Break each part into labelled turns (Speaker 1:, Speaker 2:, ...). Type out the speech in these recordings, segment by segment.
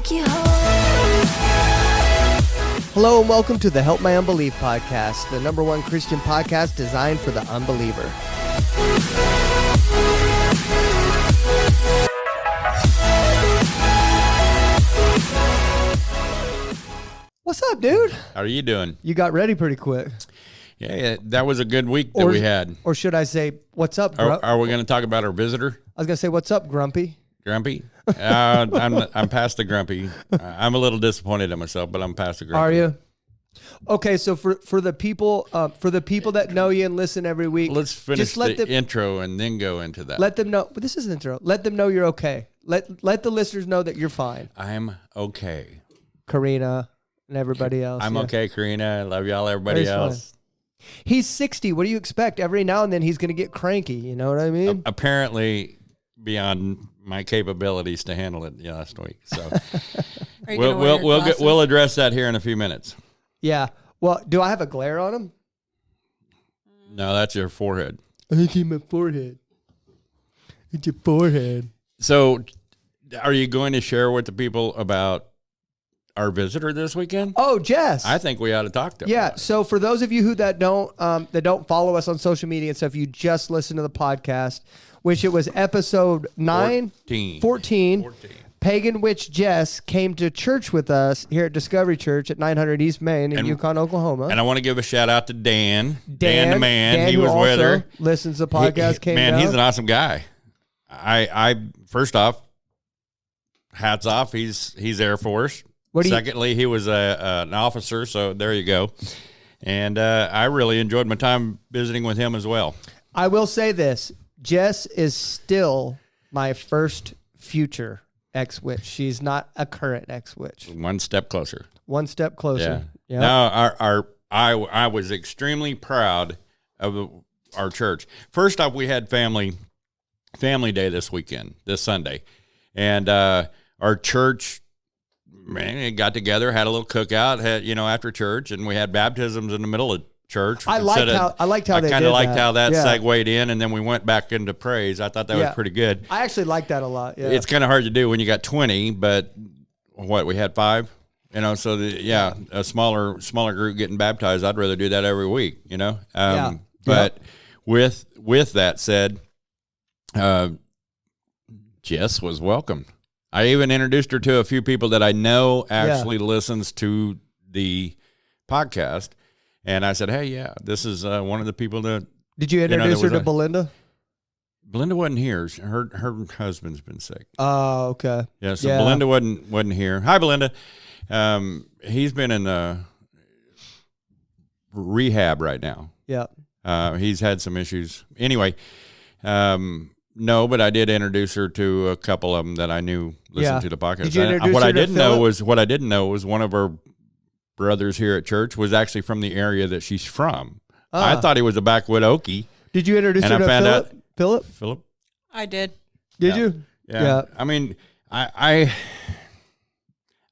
Speaker 1: take you home.
Speaker 2: Hello and welcome to the Help My Unbelief podcast, the number one Christian podcast designed for the unbeliever. What's up, dude?
Speaker 3: How are you doing?
Speaker 2: You got ready pretty quick.
Speaker 3: Yeah, that was a good week that we had.
Speaker 2: Or should I say, what's up,
Speaker 3: Are we going to talk about our visitor?
Speaker 2: I was going to say, what's up, Grumpy?
Speaker 3: Grumpy? I'm past the grumpy. I'm a little disappointed in myself, but I'm past the grumpy.
Speaker 2: Are you? Okay, so for the people that know you and listen every week,
Speaker 3: Let's finish the intro and then go into that.
Speaker 2: Let them know. But this is an intro. Let them know you're okay. Let the listeners know that you're fine.
Speaker 3: I'm okay.
Speaker 2: Karina and everybody else.
Speaker 3: I'm okay, Karina. I love y'all, everybody else.
Speaker 2: Fine. He's 60. What do you expect? Every now and then he's going to get cranky. You know what I mean?
Speaker 3: Apparently beyond my capabilities to handle it last week. So we'll address that here in a few minutes.
Speaker 2: Yeah. Well, do I have a glare on him?
Speaker 3: No, that's your forehead.
Speaker 2: I think it's my forehead. It's your forehead.
Speaker 3: So are you going to share with the people about our visitor this weekend?
Speaker 2: Oh, Jess.
Speaker 3: I think we ought to talk to him.
Speaker 2: Yeah. So for those of you that don't follow us on social media and stuff, you just listen to the podcast, which it was episode 14. Pagan Witch Jess came to church with us here at Discovery Church at 900 East Main in Yukon, Oklahoma.
Speaker 3: And I want to give a shout out to Dan the man.
Speaker 2: Dan,
Speaker 3: he was with her. Listens
Speaker 2: to the podcast.
Speaker 3: He's an awesome guy. I first off, hats off. He's Air Force. Secondly, he was an officer, so there you go. And I really enjoyed my time visiting with him as well.
Speaker 2: I will say this. Jess is still my first future ex-witch. She's not a current ex-witch.
Speaker 3: One step closer.
Speaker 2: Yeah. Yep.
Speaker 3: Now, I was extremely proud of our church. First off, we had family day this weekend, this Sunday. And our church... Man, got together, had a little cookout, after church, and we had baptisms in the middle of church.
Speaker 2: I liked how they
Speaker 3: kind of liked
Speaker 2: that.
Speaker 3: how that segued in, and then we went back into praise. I thought that was pretty good.
Speaker 2: I actually liked that a lot. Yeah.
Speaker 3: It's kind of hard to do when you got 20, but we had 5, so a smaller group getting baptized. I'd rather do that every week, But with that said, Jess was welcome. I even introduced her to a few people that I know actually listens to the podcast. And I said, hey, this is one of the people that...
Speaker 2: Did you introduce her to Belinda?
Speaker 3: Belinda wasn't here. Her husband's been sick.
Speaker 2: Oh, okay.
Speaker 3: Yeah, so Belinda wasn't here. Hi, Belinda. He's been in rehab right now.
Speaker 2: Yeah.
Speaker 3: He's had some issues. Anyway, no, but I did introduce her to a couple of them that I knew listened to the podcast.
Speaker 2: Did you introduce
Speaker 3: what
Speaker 2: her
Speaker 3: I
Speaker 2: to
Speaker 3: didn't
Speaker 2: Philip?
Speaker 3: know was one of her brothers here at church was actually from the area that she's from. I thought he was a backwood Okie.
Speaker 2: Did you introduce her to Philip?
Speaker 3: Philip?
Speaker 4: I did.
Speaker 2: Did you?
Speaker 3: Yeah. I mean, I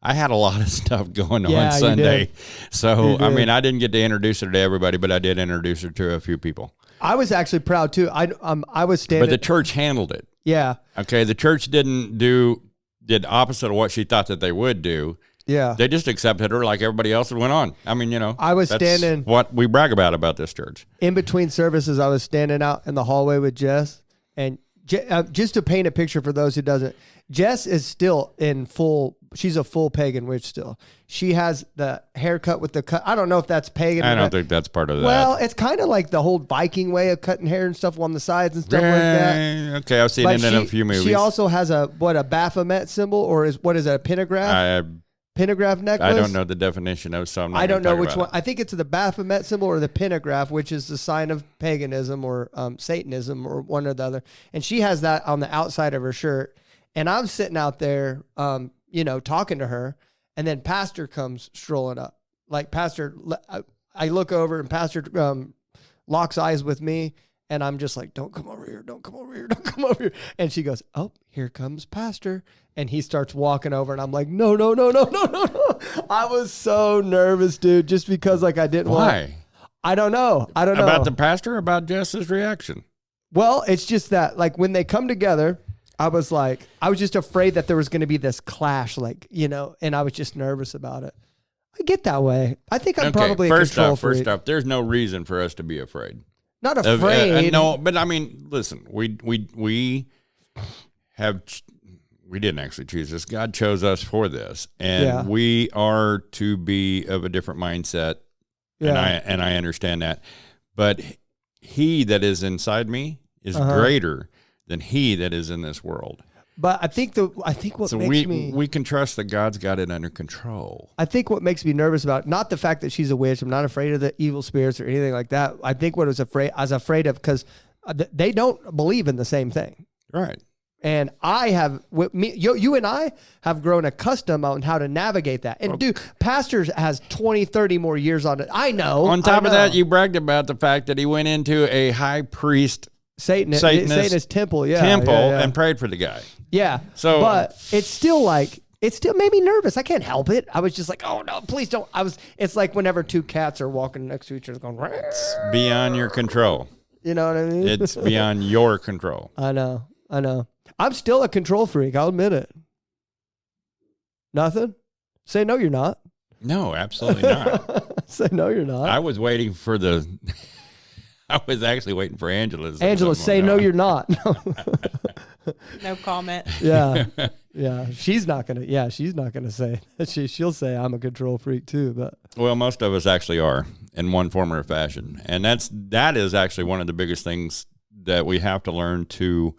Speaker 3: had a lot of stuff going on Sunday. So, I mean, I didn't get to introduce her to everybody, but I did introduce her to a few people.
Speaker 2: I was actually proud too. I was standing.
Speaker 3: But the church handled it.
Speaker 2: Yeah.
Speaker 3: Okay. The church did opposite of what she thought that they would do.
Speaker 2: Yeah.
Speaker 3: They just accepted her like everybody else that went on. I mean,
Speaker 2: I was
Speaker 3: that's
Speaker 2: standing.
Speaker 3: What we brag about this church.
Speaker 2: In between services, I was standing out in the hallway with Jess, and just to paint a picture for those who doesn't, Jess is still she's a full pagan witch still. She has the haircut with the cut. I don't know if that's pagan.
Speaker 3: I don't think that's part of that.
Speaker 2: Well, it's kind of like the whole Viking way of cutting hair and stuff on the sides and stuff like that.
Speaker 3: Okay, I've seen it in a few movies.
Speaker 2: She also has a Baphomet symbol, or what is it, a pentagraph? Pentagraph necklace?
Speaker 3: I don't know the definition of some.
Speaker 2: I don't know which one. I think it's the Baphomet symbol or the pentagraph, which is the sign of paganism or Satanism or one or the other. And she has that on the outside of her shirt. And I'm sitting out there, talking to her. And then Pastor comes strolling up. Like Pastor, I look over and Pastor locks eyes with me. And I'm just like, don't come over here. Don't come over here. Don't come over here. And she goes, oh, here comes Pastor. And he starts walking over. And I'm like, no. I was so nervous, dude, just because I didn't want.
Speaker 3: Why?
Speaker 2: I don't know.
Speaker 3: About the pastor or about Jess's reaction?
Speaker 2: Well, it's just that when they come together I was just afraid that there was going to be this clash, and I was just nervous about it. I get that way. I think I'm probably a control freak.
Speaker 3: First off, there's no reason for us to be afraid.
Speaker 2: Not afraid.
Speaker 3: No, but I mean, listen, we didn't actually choose this. God chose us for this, and we are to be of a different mindset. Yeah. And I understand that, but he that is inside me is greater than he that is in this world.
Speaker 2: But I think what makes me...
Speaker 3: We can trust that God's got it under control.
Speaker 2: I think what makes me nervous about, not the fact that she's a witch, I'm not afraid of the evil spirits or anything like that. I think what I was afraid of, because they don't believe in the same thing.
Speaker 3: Right.
Speaker 2: And you and I have grown accustomed on how to navigate that. And dude, pastors has 20, 30 more years on it. I know.
Speaker 3: On top of that, you bragged about the fact that he went into a high priest
Speaker 2: Satanist temple,
Speaker 3: and prayed for the guy.
Speaker 2: Yeah. So, but it still made me nervous. I can't help it. I was just like, oh no, please don't. It's like whenever two cats are walking next to each other going,
Speaker 3: it's beyond your control.
Speaker 2: You know what I mean?
Speaker 3: It's beyond your control.
Speaker 2: I know. I'm still a control freak. I'll admit it. Nothing? Say no, you're not.
Speaker 3: No, absolutely not.
Speaker 2: Say no, you're not.
Speaker 3: I was waiting for I was actually waiting for Angela.
Speaker 2: Angela, say no, you're not.
Speaker 1: No comment.
Speaker 2: Yeah. Yeah. She's not going to say. She'll say I'm a control freak too, but.
Speaker 3: Well, most of us actually are in one form or fashion. And that is actually one of the biggest things that we have to learn to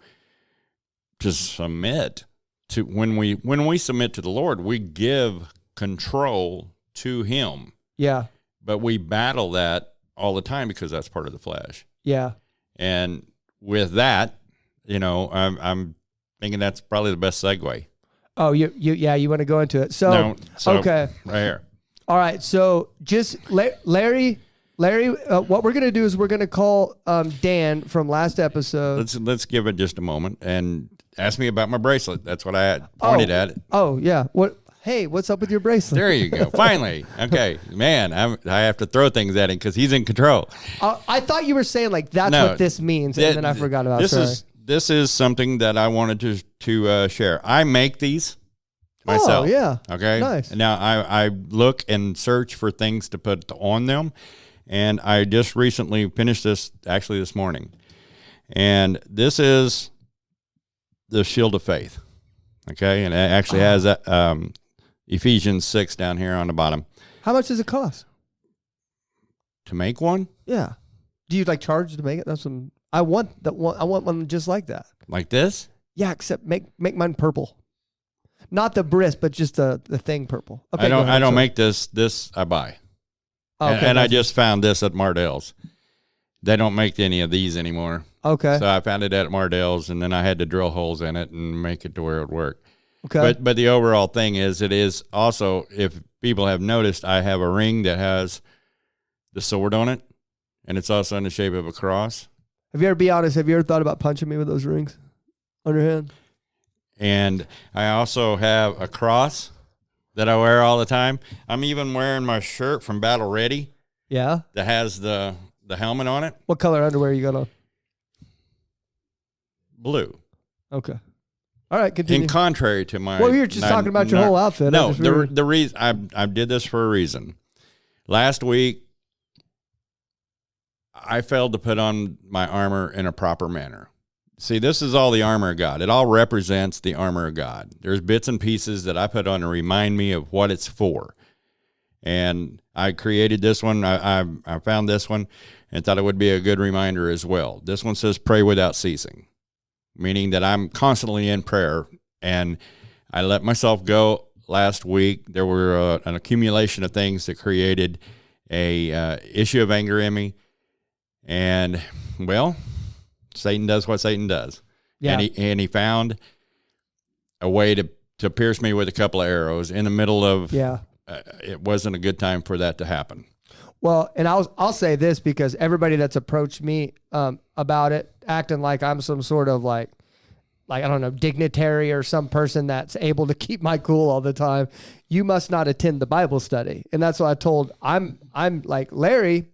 Speaker 3: submit to. When we submit to the Lord, we give control to him.
Speaker 2: Yeah.
Speaker 3: But we battle that all the time because that's part of the flesh.
Speaker 2: Yeah.
Speaker 3: And with that, I'm thinking that's probably the best segue.
Speaker 2: Oh, you want to go into it. So okay.
Speaker 3: Right here.
Speaker 2: All right. So just Larry, what we're going to do is we're going to call Dan from last episode.
Speaker 3: Let's give it just a moment and ask me about my bracelet. That's what I had pointed at.
Speaker 2: Oh, yeah. Hey, what's up with your bracelet?
Speaker 3: There you go. Finally. Okay. Man, I have to throw things at him because he's in control.
Speaker 2: I thought you were saying that's what this means, and then I forgot about it.
Speaker 3: This is something that I wanted to share. I make these myself.
Speaker 2: Oh, yeah.
Speaker 3: Okay.
Speaker 2: Nice.
Speaker 3: Now, I look and search for things to put on them, and I just recently finished this, actually this morning. And this is the shield of faith. Okay. And it actually has Ephesians 6 down here on the bottom.
Speaker 2: How much does it cost
Speaker 3: to make one?
Speaker 2: Yeah. Do you charge to make it? I want one. I want one just like that.
Speaker 3: Like this?
Speaker 2: Yeah, except make mine purple. Not the bris, but just the thing purple. Okay,
Speaker 3: I don't make this. This I buy. Okay, and I just found this at Mardell's. They don't make any of these anymore.
Speaker 2: Okay.
Speaker 3: So I found it at Mardell's, and then I had to drill holes in it and make it to where it would work.
Speaker 2: Okay.
Speaker 3: But the overall thing is, it is also, if people have noticed, I have a ring that has the sword on it, and it's also in the shape of a cross.
Speaker 2: Have you ever thought about punching me with those rings on your hand?
Speaker 3: And I also have a cross that I wear all the time. I'm even wearing my shirt from Battle Ready.
Speaker 2: Yeah.
Speaker 3: That has the helmet on it.
Speaker 2: What color underwear you got on?
Speaker 3: Blue.
Speaker 2: Okay. All right, continue.
Speaker 3: In contrary to my...
Speaker 2: Well, you're just talking about your whole outfit.
Speaker 3: No, the reason... I did this for a reason. Last week, I failed to put on my armor in a proper manner. See, this is all the armor of God. It all represents the armor of God. There's bits and pieces that I put on to remind me of what it's for. And I created this one. I found this one and thought it would be a good reminder as well. This one says, pray without ceasing, meaning that I'm constantly in prayer. And I let myself go last week. There were an accumulation of things that created a issue of anger in me. And, well, Satan does what Satan does.
Speaker 2: Yeah.
Speaker 3: And he found a way to pierce me with a couple of arrows in the middle of... Yeah. It wasn't a good time for that to happen.
Speaker 2: Well, and I'll say this because everybody that's approached me about it, acting like I'm some sort of like I don't know, dignitary or some person that's able to keep my cool all the time. You must not attend the Bible study, and that's what I told. I'm like Larry.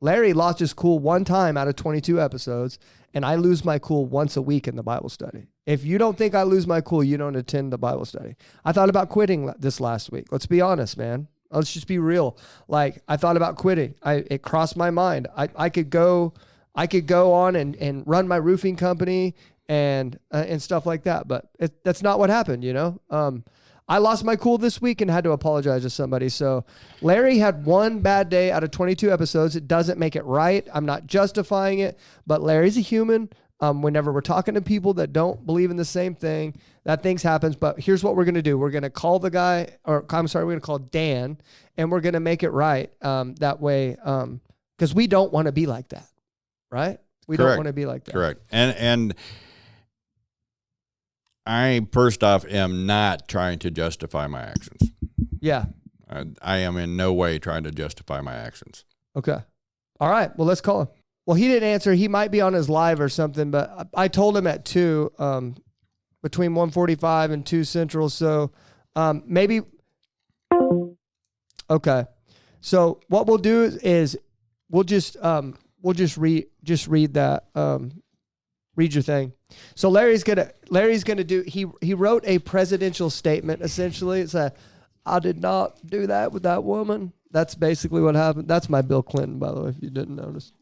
Speaker 2: Larry lost his cool one time out of 22 episodes, and I lose my cool once a week in the Bible study. If you don't think I lose my cool, you don't attend the Bible study. I thought about quitting this last week. Let's be honest, man. Let's just be real. Like, I thought about quitting. It crossed my mind. I could go on and run my roofing company and stuff like that, but that's not what happened, you know? I lost my cool this week and had to apologize to somebody. So Larry had one bad day out of 22 episodes. It doesn't make it right. I'm not justifying it, but Larry's a human. Whenever we're talking to people that don't believe in the same thing, that things happens. But here's what we're going to do. We're going to call the guy, we're going to call Dan, and we're going to make it right that way, because we don't want to be like that, right? We
Speaker 3: Correct.
Speaker 2: don't want to be like that.
Speaker 3: Correct. And I, first off, am not trying to justify my actions.
Speaker 2: Yeah.
Speaker 3: I am in no way trying to justify my actions.
Speaker 2: Okay. All right. Well, let's call him. Well, he didn't answer. He might be on his live or something, but I told him at 2, between 1:45 and 2 Central. So maybe. Okay. So what we'll do is we'll just read that. Read your thing. So Larry's gonna do. He wrote a presidential statement. Essentially, it's I did not do that with that woman. That's basically what happened. That's my Bill Clinton, by the way, if you didn't notice.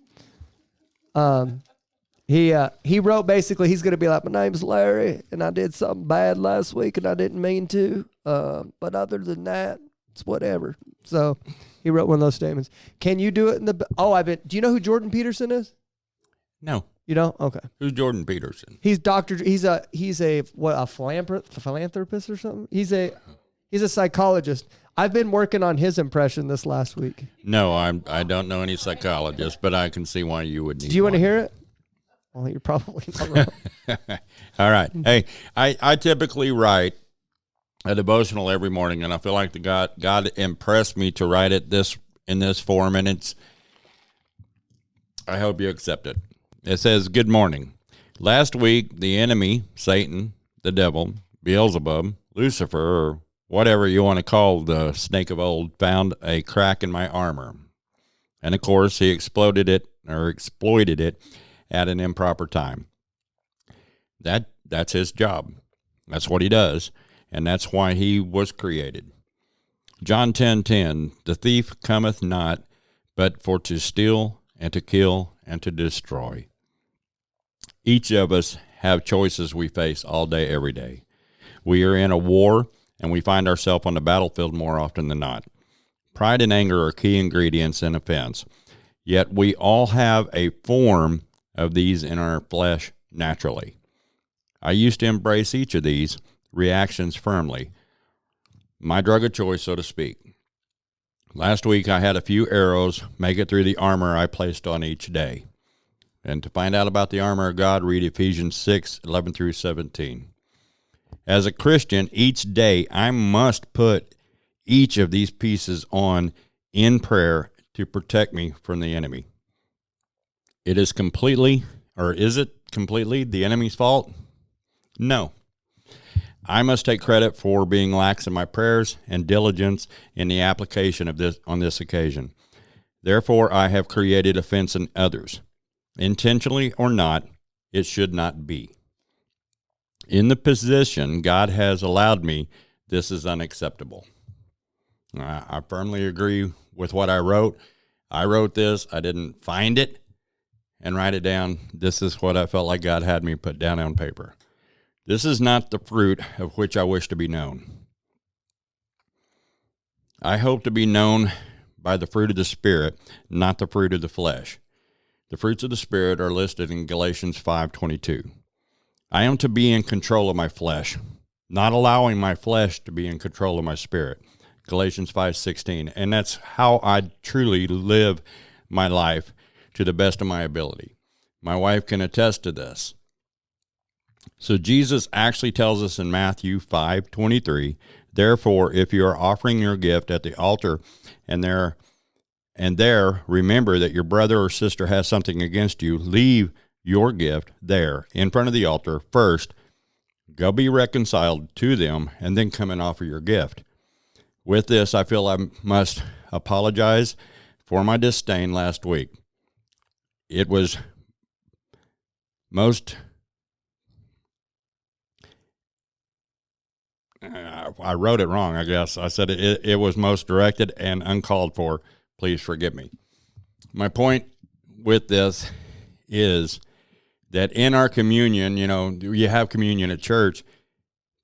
Speaker 2: He wrote basically he's gonna be like, my name's Larry, and I did something bad last week, and I didn't mean to. But other than that, it's whatever. So he wrote one of those statements. Can you do it in the? Do you know who Jordan Peterson is?
Speaker 3: No.
Speaker 2: You know? Okay.
Speaker 3: Who's Jordan Peterson?
Speaker 2: He's He's a philanthropist or something. He's a psychologist. I've been working on his impression this last week.
Speaker 3: No, I don't know any psychologists, but I can see why you would need.
Speaker 2: Do you want to hear it? Well, you're probably not wrong.
Speaker 3: All right. Hey, I typically write a devotional every morning, and I feel like God impressed me to write it in this form, and I hope you accept it. It says, "Good morning. Last week, the enemy, Satan, the devil, Beelzebub, Lucifer, or whatever you want to call the snake of old, found a crack in my armor. And of course, he exploited it at an improper time. That's his job. That's what he does, and that's why he was created. John 10:10, the thief cometh not, but for to steal and to kill and to destroy." Each of us have choices we face all day, every day. We are in a war, and we find ourselves on the battlefield more often than not. Pride and anger are key ingredients in offense, yet we all have a form of these in our flesh naturally. I used to embrace each of these reactions firmly, my drug of choice, so to speak. Last week, I had a few arrows make it through the armor I placed on each day. And to find out about the armor of God, read Ephesians 6:11 through 17. As a Christian, each day I must put each of these pieces on in prayer to protect me from the enemy. Is it completely the enemy's fault? No. I must take credit for being lax in my prayers and diligence in the application of this on this occasion. Therefore, I have created offense in others. Intentionally or not, it should not be. In the position God has allowed me, this is unacceptable. I firmly agree with what I wrote. I wrote this. I didn't find it and write it down. This is what I felt like God had me put down on paper. This is not the fruit of which I wish to be known. I hope to be known by the fruit of the Spirit, not the fruit of the flesh. The fruits of the Spirit are listed in Galatians 5:22. I am to be in control of my flesh, not allowing my flesh to be in control of my spirit. Galatians 5:16. And that's how I truly live my life to the best of my ability. My wife can attest to this. So Jesus actually tells us in Matthew 5:23, therefore, if you are offering your gift at the altar and there remember that your brother or sister has something against you, leave your gift there in front of the altar first. Go be reconciled to them and then come and offer your gift. With this, I feel I must apologize for my disdain last week. it was most, I wrote it wrong, I guess. I said it was most directed and uncalled for. Please forgive me. My point with this is that in our communion, you have communion at church,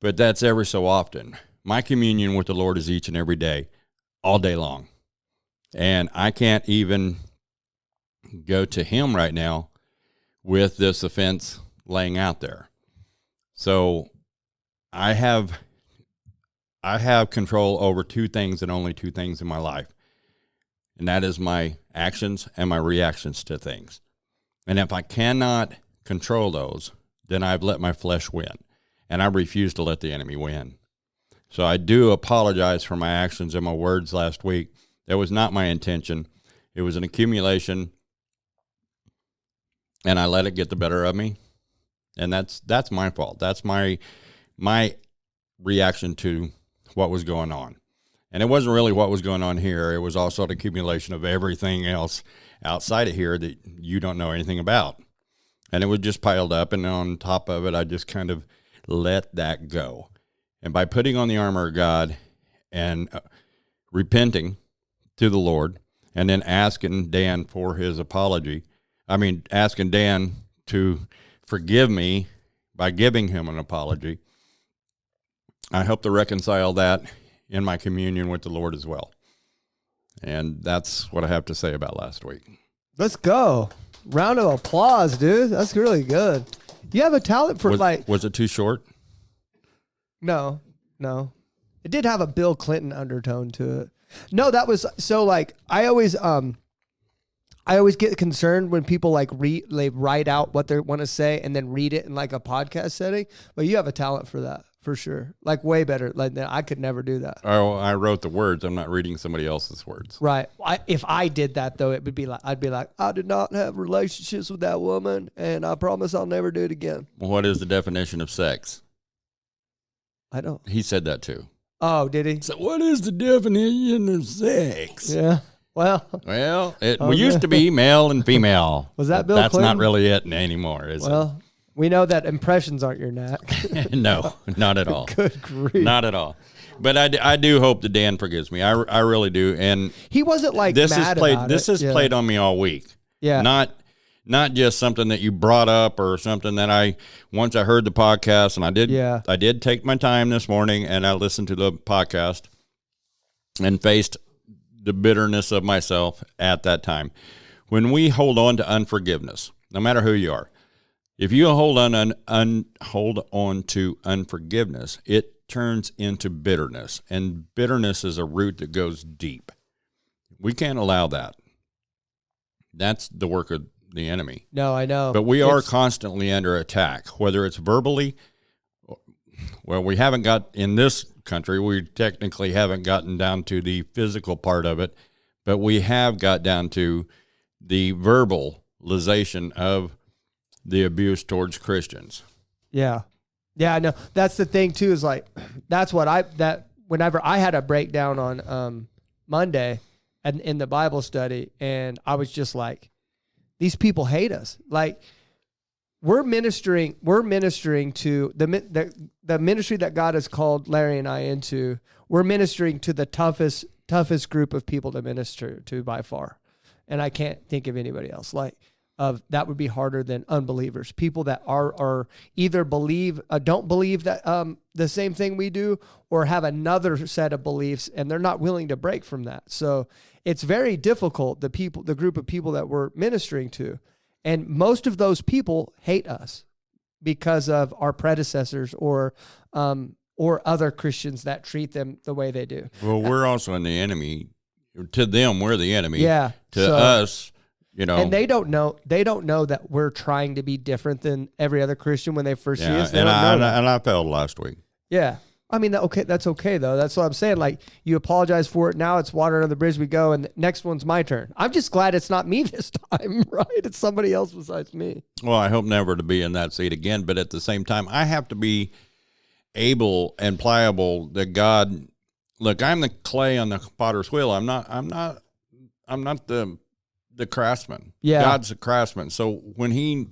Speaker 3: but that's every so often. My communion with the Lord is each and every day, all day long. And I can't even go to him right now with this offense laying out there. So I have control over two things and only two things in my life. And that is my actions and my reactions to things. And if I cannot control those, then I've let my flesh win. And I refuse to let the enemy win. So I do apologize for my actions and my words last week. That was not my intention. It was an accumulation, and I let it get the better of me. And that's my fault. That's my reaction to what was going on. And it wasn't really what was going on here. It was also an accumulation of everything else outside of here that you don't know anything about. And it was just piled up, and on top of it, I just kind of let that go. And by putting on the armor of God and repenting to the Lord, and then asking Dan for his apology, asking Dan to forgive me by giving him an apology, I hope to reconcile that in my communion with the Lord as well. And that's what I have to say about last week.
Speaker 2: Let's go. Round of applause, dude. That's really good. You have a talent for
Speaker 3: Was it too short?
Speaker 2: No. It did have a Bill Clinton undertone to it. No, that was so like I always get concerned when people write out what they want to say and then read it in like a podcast setting. But you have a talent for that, for sure. Like way better. Like I could never do that.
Speaker 3: Oh, I wrote the words. I'm not reading somebody else's words.
Speaker 2: Right. If I did that though, it would be like I'd be like, I did not have relationships with that woman, and I promise I'll never do it again.
Speaker 3: Well, what is the definition of sex?
Speaker 2: I don't.
Speaker 3: He said that too.
Speaker 2: Oh, did he?
Speaker 3: So what is the definition of sex?
Speaker 2: Yeah. Well,
Speaker 3: it used to be male and female.
Speaker 2: Was that Bill
Speaker 3: That's
Speaker 2: Clinton?
Speaker 3: Not really it anymore, is it?
Speaker 2: Well, we know that impressions aren't your knack.
Speaker 3: No, not at all.
Speaker 2: Good grief.
Speaker 3: Not at all. But I do hope that Dan forgives me. I really do. And
Speaker 2: he wasn't like
Speaker 3: this
Speaker 2: mad
Speaker 3: is played.
Speaker 2: about
Speaker 3: This
Speaker 2: it.
Speaker 3: has played on me all week.
Speaker 2: Yeah.
Speaker 3: Not just something that you brought up or something that once I heard the podcast, and I did take my time this morning and I listened to the podcast and faced the bitterness of myself at that time. When we hold on to unforgiveness, no matter who you are, if you hold on to unforgiveness, it turns into bitterness, and bitterness is a root that goes deep. We can't allow that. That's the work of the enemy.
Speaker 2: No, I know.
Speaker 3: But we are constantly under attack, whether it's verbally. Well, we haven't got, in this country, we technically haven't gotten down to the physical part of it, but we have got down to the verbalization of the abuse towards Christians.
Speaker 2: Yeah. Yeah, I know. That's the thing too, is like, that's what whenever I had a breakdown on Monday and in the Bible study, and I was just like, these people hate us. Like, we're ministering to the ministry that God has called Larry and I into. We're ministering to the toughest group of people to minister to by far. And I can't think of anybody else that would be harder than unbelievers. People that are either don't believe that the same thing we do, or have another set of beliefs and they're not willing to break from that. So it's very difficult, the group of people that we're ministering to. And most of those people hate us because of our predecessors or other Christians that treat them the way they do.
Speaker 3: Well, we're also in the enemy. To them, we're the enemy.
Speaker 2: Yeah.
Speaker 3: To us,
Speaker 2: and they don't know that we're trying to be different than every other Christian when they first see us.
Speaker 3: And I failed last week.
Speaker 2: Yeah. I mean, that's okay though. That's what I'm saying. Like, you apologize for it. Now it's water under the bridge we go, and the next one's my turn. I'm just glad it's not me this time, right? It's somebody else besides me.
Speaker 3: Well, I hope never to be in that seat again. But at the same time, I have to be able and pliable that God, look, I'm the clay on the potter's wheel. I'm not the the craftsman.
Speaker 2: Yeah.
Speaker 3: God's the craftsman. So when he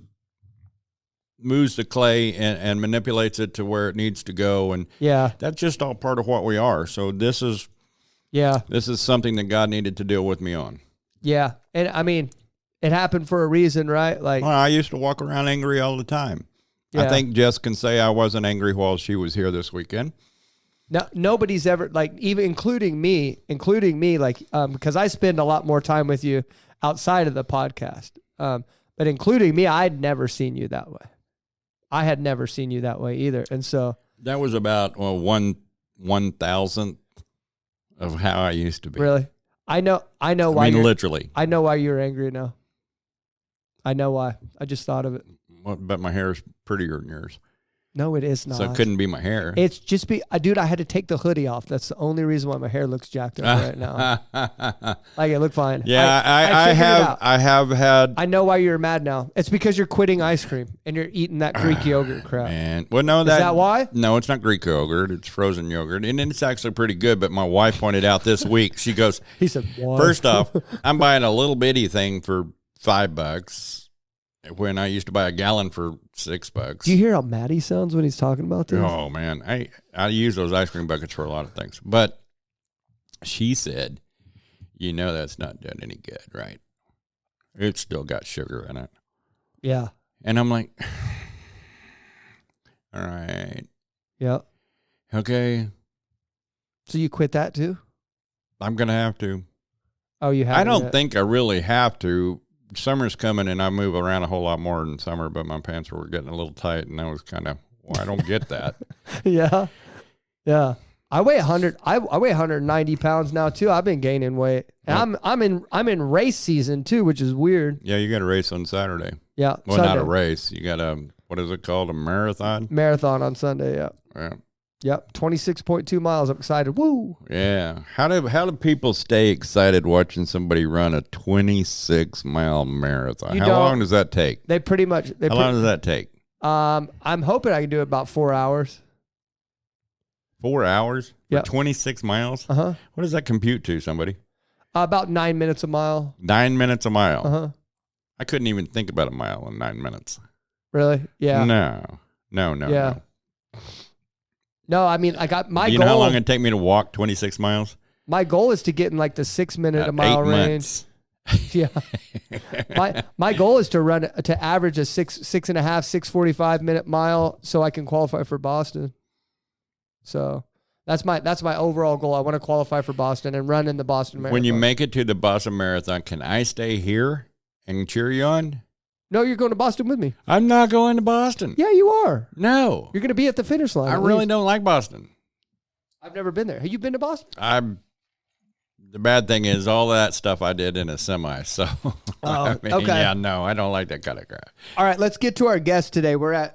Speaker 3: moves the clay and manipulates it to where it needs to go, and
Speaker 2: Yeah.
Speaker 3: that's just all part of what we are. So this is something that God needed to deal with me on.
Speaker 2: Yeah. And I mean, it happened for a reason, right? Like,
Speaker 3: Well, I used to walk around angry all the time.
Speaker 2: Yeah.
Speaker 3: I think Jess can say I wasn't angry while she was here this weekend.
Speaker 2: no, nobody's ever, like, even including me, like, because I spend a lot more time with you outside of the podcast. But including me, I'd never seen you that way. I had never seen you that way either. And so
Speaker 3: That was about 1,000th of how I used to be.
Speaker 2: really, I know why.
Speaker 3: I mean, literally.
Speaker 2: I know why you're angry now. I know why. I just thought of it.
Speaker 3: But my hair is prettier than yours.
Speaker 2: No, it is not.
Speaker 3: So it couldn't be my hair.
Speaker 2: It's just dude, I had to take the hoodie off. That's the only reason why my hair looks jacked up right now. Like, it looked fine.
Speaker 3: Yeah, I have had.
Speaker 2: I know why you're mad now. It's because you're quitting ice cream and you're eating that Greek yogurt crap.
Speaker 3: Man. Well, no,
Speaker 2: Is that why?
Speaker 3: No, it's not Greek yogurt. It's frozen yogurt. And it's actually pretty good. But my wife pointed out this week, she goes,
Speaker 2: He said, why?
Speaker 3: First off, I'm buying a little bitty thing for $5 when I used to buy a gallon for $6.
Speaker 2: Do you hear how mad he sounds when he's talking about this?
Speaker 3: Oh man, I use those ice cream buckets for a lot of things. But she said, that's not done any good, right? It's still got sugar in it.
Speaker 2: Yeah.
Speaker 3: And I'm like, all right.
Speaker 2: Yeah.
Speaker 3: Okay.
Speaker 2: So you quit that too?
Speaker 3: I'm going to have to.
Speaker 2: Oh, you have?
Speaker 3: I don't think I really have to. Summer's coming and I move around a whole lot more in summer, but my pants were getting a little tight and I was kind of, I don't get that.
Speaker 2: Yeah. Yeah. I weigh 100. I weigh 190 pounds now too. I've been gaining weight. And I'm in race season too, which is weird.
Speaker 3: Yeah, you got a race on Saturday.
Speaker 2: Yeah.
Speaker 3: Well,
Speaker 2: Sunday.
Speaker 3: not a race. You got what is it called? A marathon?
Speaker 2: Marathon on Sunday. Yeah.
Speaker 3: Yeah.
Speaker 2: Yep. 26.2 miles. I'm excited. Woo.
Speaker 3: Yeah. How do people stay excited watching somebody run a 26-mile marathon? How long does that take?
Speaker 2: They pretty much.
Speaker 3: How long does that take?
Speaker 2: I'm hoping I can do it about 4 hours.
Speaker 3: 4 hours?
Speaker 2: Yep.
Speaker 3: For 26 miles?
Speaker 2: Uh-huh.
Speaker 3: What does that compute to, somebody?
Speaker 2: About 9 minutes a mile.
Speaker 3: 9 minutes a mile?
Speaker 2: Uh-huh.
Speaker 3: I couldn't even think about a mile in 9 minutes.
Speaker 2: Really? Yeah.
Speaker 3: No.
Speaker 2: Yeah. No, I mean, I got my goal.
Speaker 3: You know how long it'd take me to walk 26 miles?
Speaker 2: My goal is to get in like the 6 minute a mile
Speaker 3: 8
Speaker 2: range.
Speaker 3: months.
Speaker 2: Yeah. My goal is to average a 6.5, 6:45 minute mile so I can qualify for Boston. So that's my overall goal. I want to qualify for Boston and run in the Boston Marathon.
Speaker 3: When you make it to the Boston Marathon, can I stay here and cheer you on?
Speaker 2: No, you're going to Boston with me.
Speaker 3: I'm not going to Boston.
Speaker 2: Yeah, you are.
Speaker 3: No.
Speaker 2: You're going to be at the finish line.
Speaker 3: I really don't like Boston.
Speaker 2: I've never been there. Have you been to Boston?
Speaker 3: The bad thing is all that stuff I did in a semi. So,
Speaker 2: okay.
Speaker 3: Yeah, no, I don't like that kind of crap.
Speaker 2: All right, let's get to our guest today. We're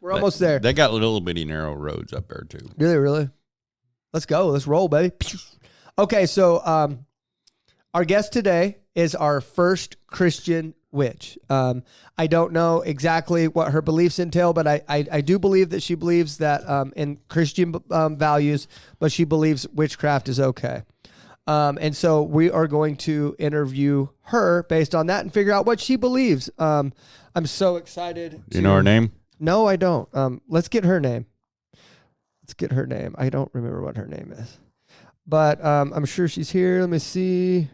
Speaker 2: almost there.
Speaker 3: They got little bitty narrow roads up there too.
Speaker 2: Really? Let's go. Let's roll, baby. Okay, so our guest today is our first Christian witch. I don't know exactly what her beliefs entail, but I do believe that she believes that in Christian values, but she believes witchcraft is okay. And so we are going to interview her based on that and figure out what she believes. I'm so excited.
Speaker 3: Do you know her name?
Speaker 2: No, I don't. Let's get her name. I don't remember what her name is, but I'm sure she's here. Let me see.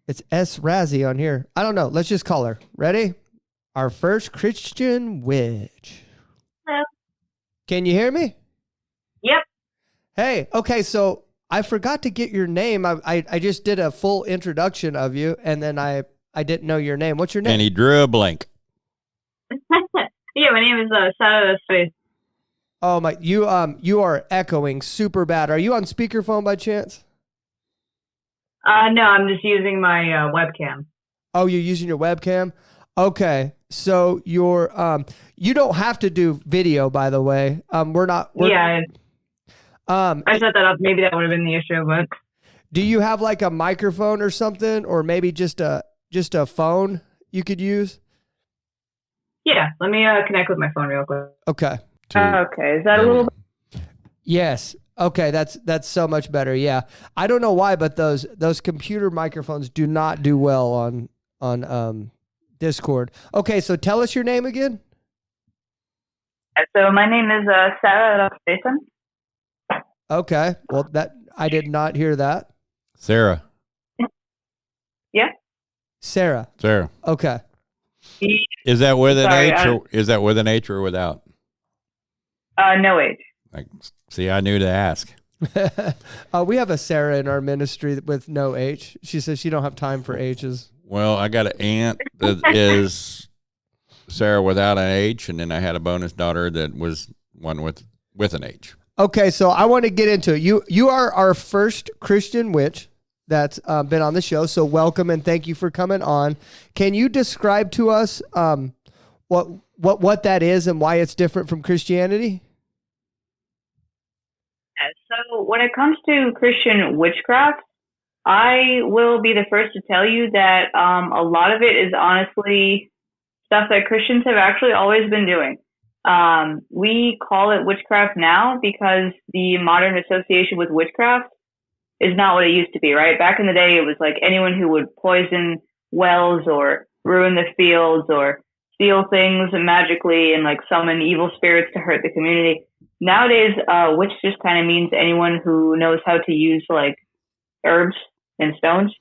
Speaker 2: It's S. Razzie on here. I don't know. Let's just call her. Ready? Our first Christian witch.
Speaker 4: Hello.
Speaker 2: Can you hear me?
Speaker 4: Yep.
Speaker 2: Hey, okay, so I forgot to get your name. I just did a full introduction of you, and then I didn't know your name. What's your name?
Speaker 3: And he drew a blank.
Speaker 4: Yeah, my name is Sara.
Speaker 2: Oh my! You are echoing super bad. Are you on speakerphone by chance?
Speaker 4: No, I'm just using my webcam.
Speaker 2: Oh, you're using your webcam? Okay. So you're you don't have to do video, by the way.
Speaker 4: Yeah. I set that up. Maybe that would have been the issue, but
Speaker 2: do you have like a microphone or something, or maybe just a phone you could use?
Speaker 4: yeah, let me connect with my phone real quick.
Speaker 2: Okay.
Speaker 4: Okay, is that a little bit?
Speaker 2: Yes. Okay, that's so much better. Yeah, I don't know why, but those computer microphones do not do well on Discord. Okay, so tell us your name again.
Speaker 4: So my name is Sara.
Speaker 2: Okay, well that I did not hear that.
Speaker 3: Sarah.
Speaker 4: Yeah.
Speaker 2: Sarah. Okay.
Speaker 3: Is that with an
Speaker 4: Sorry,
Speaker 3: H or is that with an H or without?
Speaker 4: No H.
Speaker 3: See, I knew to ask.
Speaker 2: We have a Sarah in our ministry with no H. She says she don't have time for H's.
Speaker 3: Well, I got an aunt that is Sarah without an H, and then I had a bonus daughter that was one with an H.
Speaker 2: Okay, so I want to get into it. You are our first Christian witch that's been on the show, so welcome and thank you for coming on. Can you describe to us what that is and why it's different from Christianity?
Speaker 4: So when it comes to Christian witchcraft, I will be the first to tell you that a lot of it is honestly stuff that Christians have actually always been doing. We call it witchcraft now because the modern association with witchcraft is not what it used to be, right? Back in the day, it was like anyone who would poison wells or ruin the fields or steal things magically and like summon evil spirits to hurt the community. Nowadays, witch just kind of means anyone who knows how to use like herbs and stones.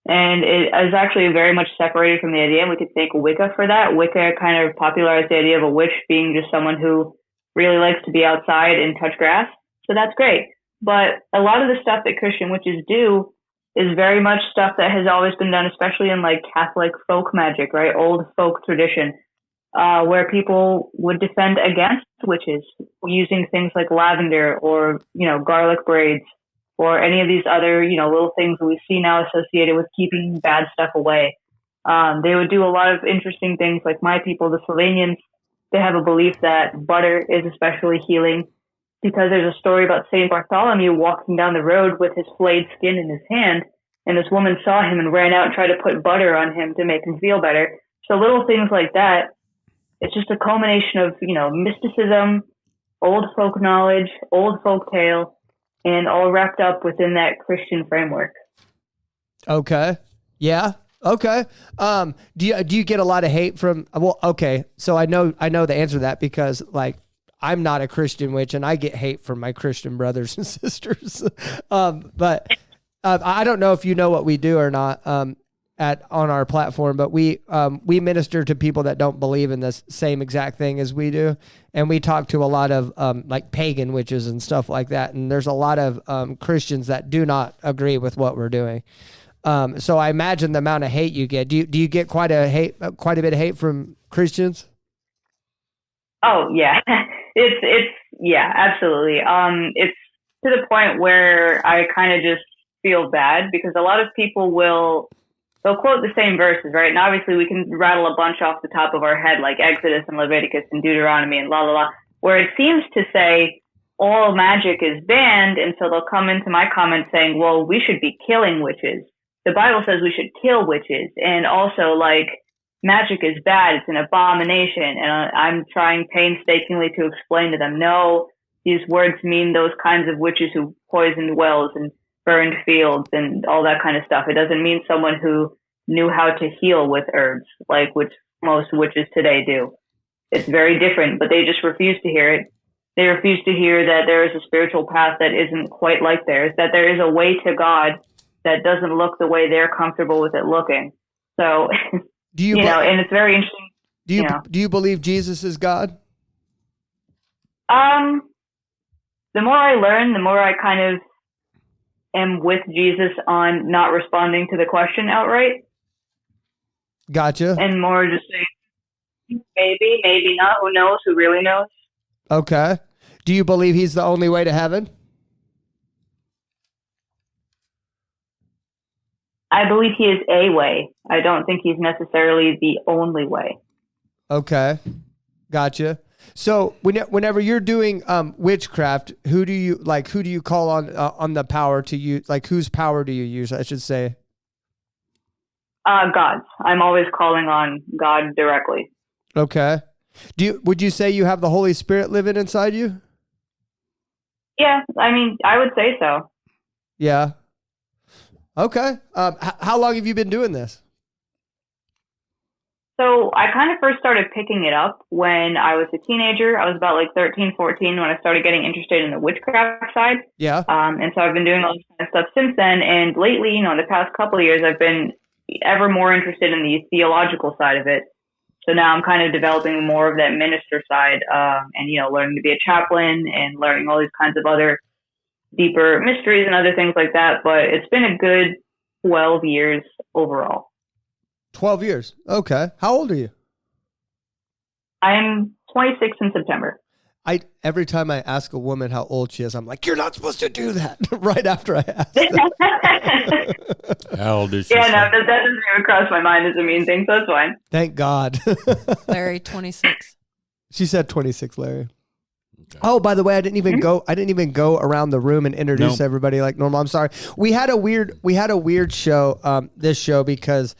Speaker 4: And it is actually very much separated from the idea. And we could thank Wicca for that. Wicca kind of popularized the idea of a witch being just someone who really likes to be outside and touch grass. So that's great. But a lot of the stuff that Christian witches do is very much stuff that has always been done, especially in like Catholic folk magic, right? Old folk tradition, where people would defend against witches using things like lavender or, garlic braids or any of these other, little things that we see now associated with keeping bad stuff away. They would do a lot of interesting things like my people, the Slovenians, they have a belief that butter is especially healing because there's a story about St. Bartholomew walking down the road with his flayed skin in his hand, and this woman saw him and ran out and tried to put butter on him to make him feel better. So little things like that. It's just a culmination of, mysticism, old folk knowledge, old folk tale, and all wrapped up within that Christian framework.
Speaker 2: Okay. Yeah. Okay. Do you get a lot of hate from? Well, okay. So I know the answer to that because like I'm not a Christian witch and I get hate from my Christian brothers and sisters. But I don't know if you know what we do or not. On our platform, but we minister to people that don't believe in this same exact thing as we do, and we talk to a lot of like pagan witches and stuff like that. And there's a lot of Christians that do not agree with what we're doing. So I imagine the amount of hate you get. Do you get quite a bit of hate from Christians?
Speaker 4: Oh yeah, it's yeah, absolutely. It's to the point where I kind of just feel bad because a lot of people they'll quote the same verses, right? And obviously we can rattle a bunch off the top of our head, like Exodus and Leviticus and Deuteronomy and la la la, where it seems to say all magic is banned. And so they'll come into my comments saying, well, we should be killing witches. The Bible says we should kill witches. And also like magic is bad. It's an abomination. And I'm trying painstakingly to explain to them, no, these words mean those kinds of witches who poisoned wells and burned fields and all that kind of stuff. It doesn't mean someone who knew how to heal with herbs, like which most witches today do. It's very different, but they just refuse to hear it. They refuse to hear that there is a spiritual path that isn't quite like theirs, that there is a way to God that doesn't look the way they're comfortable with it looking. So,
Speaker 2: do you,
Speaker 4: and it's very interesting.
Speaker 2: Do you believe Jesus is God?
Speaker 4: The more I learn, the more I kind of am with Jesus on not responding to the question outright.
Speaker 2: Gotcha.
Speaker 4: And more just saying, maybe, maybe not. Who knows? Who really knows?
Speaker 2: Okay. Do you believe he's the only way to heaven?
Speaker 4: I believe he is a way. I don't think he's necessarily the only way.
Speaker 2: Okay. Gotcha. So whenever you're doing witchcraft, who do you call on the power to use? Like whose power do you use? I should say.
Speaker 4: God's. I'm always calling on God directly.
Speaker 2: Okay. Would you say you have the Holy Spirit living inside you?
Speaker 4: Yeah, I mean, I would say so.
Speaker 2: Yeah. Okay. How long have you been doing this?
Speaker 4: So I kind of first started picking it up when I was a teenager. I was about like 13, 14 when I started getting interested in the witchcraft side.
Speaker 2: Yeah.
Speaker 4: And so I've been doing all this kind of stuff since then. And lately, you know, in the past couple of years, I've been ever more interested in the theological side of it. So now I'm kind of developing more of that minister side, and, you know, learning to be a chaplain and learning all these kinds of other deeper mysteries and other things like that. But it's been a good 12 years overall.
Speaker 2: 12 years. Okay. How old are you?
Speaker 4: I'm 26 in September.
Speaker 2: Every time I ask a woman how old she is, I'm like, you're not supposed to do that right after I ask
Speaker 3: How old is she?
Speaker 4: Yeah, no, that doesn't even cross my mind as a mean thing, so it's fine.
Speaker 2: Thank God.
Speaker 1: Larry, 26.
Speaker 2: She said 26, Larry. Okay. Oh, by the way, I didn't even go around the room and introduce everybody like normal. I'm sorry. We had a weird show, this show, because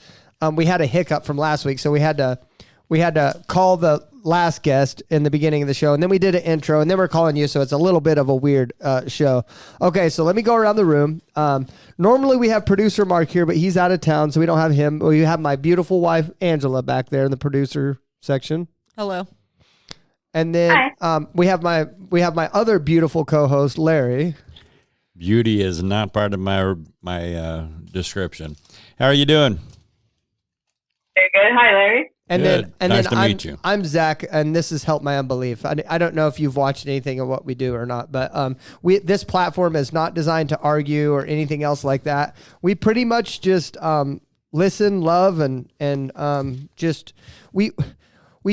Speaker 2: we had a hiccup from last week, so we had to call the last guest in the beginning of the show, and then we did an intro, and then we're calling you, so it's a little bit of a weird show. Okay, so let me go around the room. Normally we have producer Mark here, but he's out of town, so we don't have him. We have my beautiful wife Angela back there in the producer section.
Speaker 1: Hello.
Speaker 2: And then we have my other beautiful co-host Larry.
Speaker 3: Beauty is not part of my description. How are you doing?
Speaker 4: Very good. Hi, Larry.
Speaker 2: And
Speaker 3: Good.
Speaker 2: then
Speaker 3: Nice to meet you.
Speaker 2: I'm Zach, and this has helped my unbelief. I don't know if you've watched anything of what we do or not, but this platform is not designed to argue or anything else like that. We pretty much just listen, love, and just we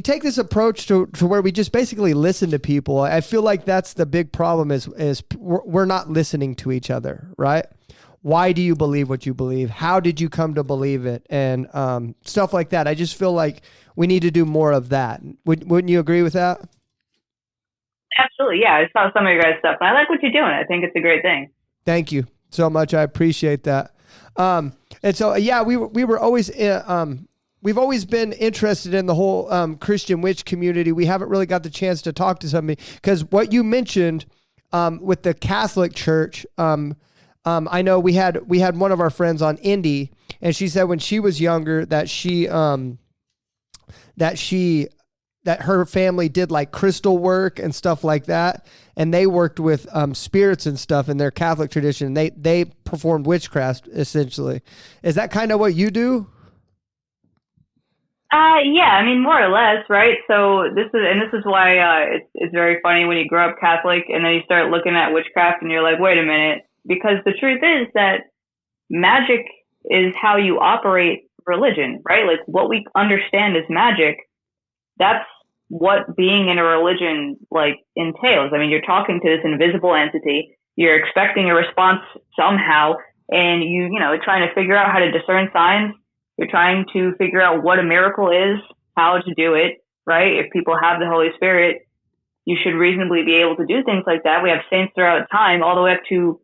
Speaker 2: take this approach to where we just basically listen to people. I feel like that's the big problem is we're not listening to each other, right? Why do you believe what you believe? How did you come to believe it? And stuff like that. I just feel like we need to do more of that. Wouldn't you agree with that?
Speaker 4: Absolutely. Yeah, I saw some of your guys' stuff, and I like what you're doing. I think it's a great thing.
Speaker 2: Thank you so much. I appreciate that. And so, yeah, we were always, we've always been interested in the whole Christian witch community. We haven't really got the chance to talk to somebody, because what you mentioned with the Catholic Church, I know we had one of our friends on, Indy, and she said when she was younger that her family did like crystal work and stuff like that, and they worked with spirits and stuff in their Catholic tradition. They performed witchcraft essentially. Is that kind of what you do?
Speaker 4: Yeah, I mean, more or less, right? So this is why it's very funny when you grow up Catholic and then you start looking at witchcraft and you're like, wait a minute. Because the truth is that magic is how you operate religion, right? Like what we understand as magic, that's what being in a religion like entails. I mean, you're talking to this invisible entity, you're expecting a response somehow, and you know, trying to figure out how to discern signs. You're trying to figure out what a miracle is, how to do it, right? If people have the Holy Spirit, you should reasonably be able to do things like that. We have saints throughout time, all the way up to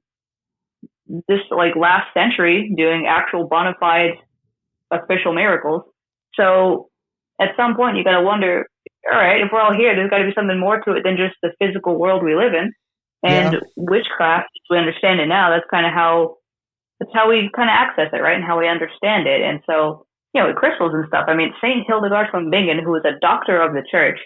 Speaker 4: this like last century, doing actual bona fide official miracles. So at some point you got to wonder, all right, if we're all here, there's got to be something more to it than just the physical world we live in. And witchcraft, as we understand it now, that's how we kind of access it, right? And how we understand it. And so, you know, with crystals and stuff, I mean, Saint Hildegard von Bingen, who was a doctor of the church,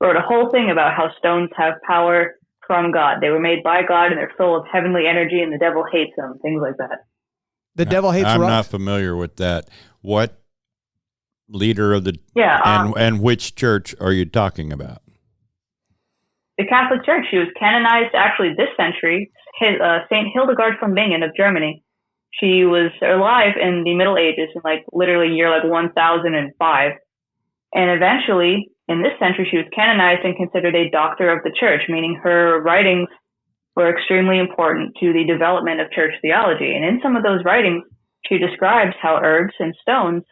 Speaker 4: wrote a whole thing about how stones have power from God. They were made by God, and they're full of heavenly energy, and the devil hates them, things like that.
Speaker 2: The devil hates
Speaker 3: I'm
Speaker 2: rocks?
Speaker 3: not familiar with that. What leader of the and which church are you talking about?
Speaker 4: The Catholic Church. She was canonized actually this century. Saint Hildegard von Bingen of Germany. She was alive in the Middle Ages, in like literally year like 1005, and eventually in this century she was canonized and considered a doctor of the church, meaning her writings were extremely important to the development of church theology. And in some of those writings, she describes how herbs and stones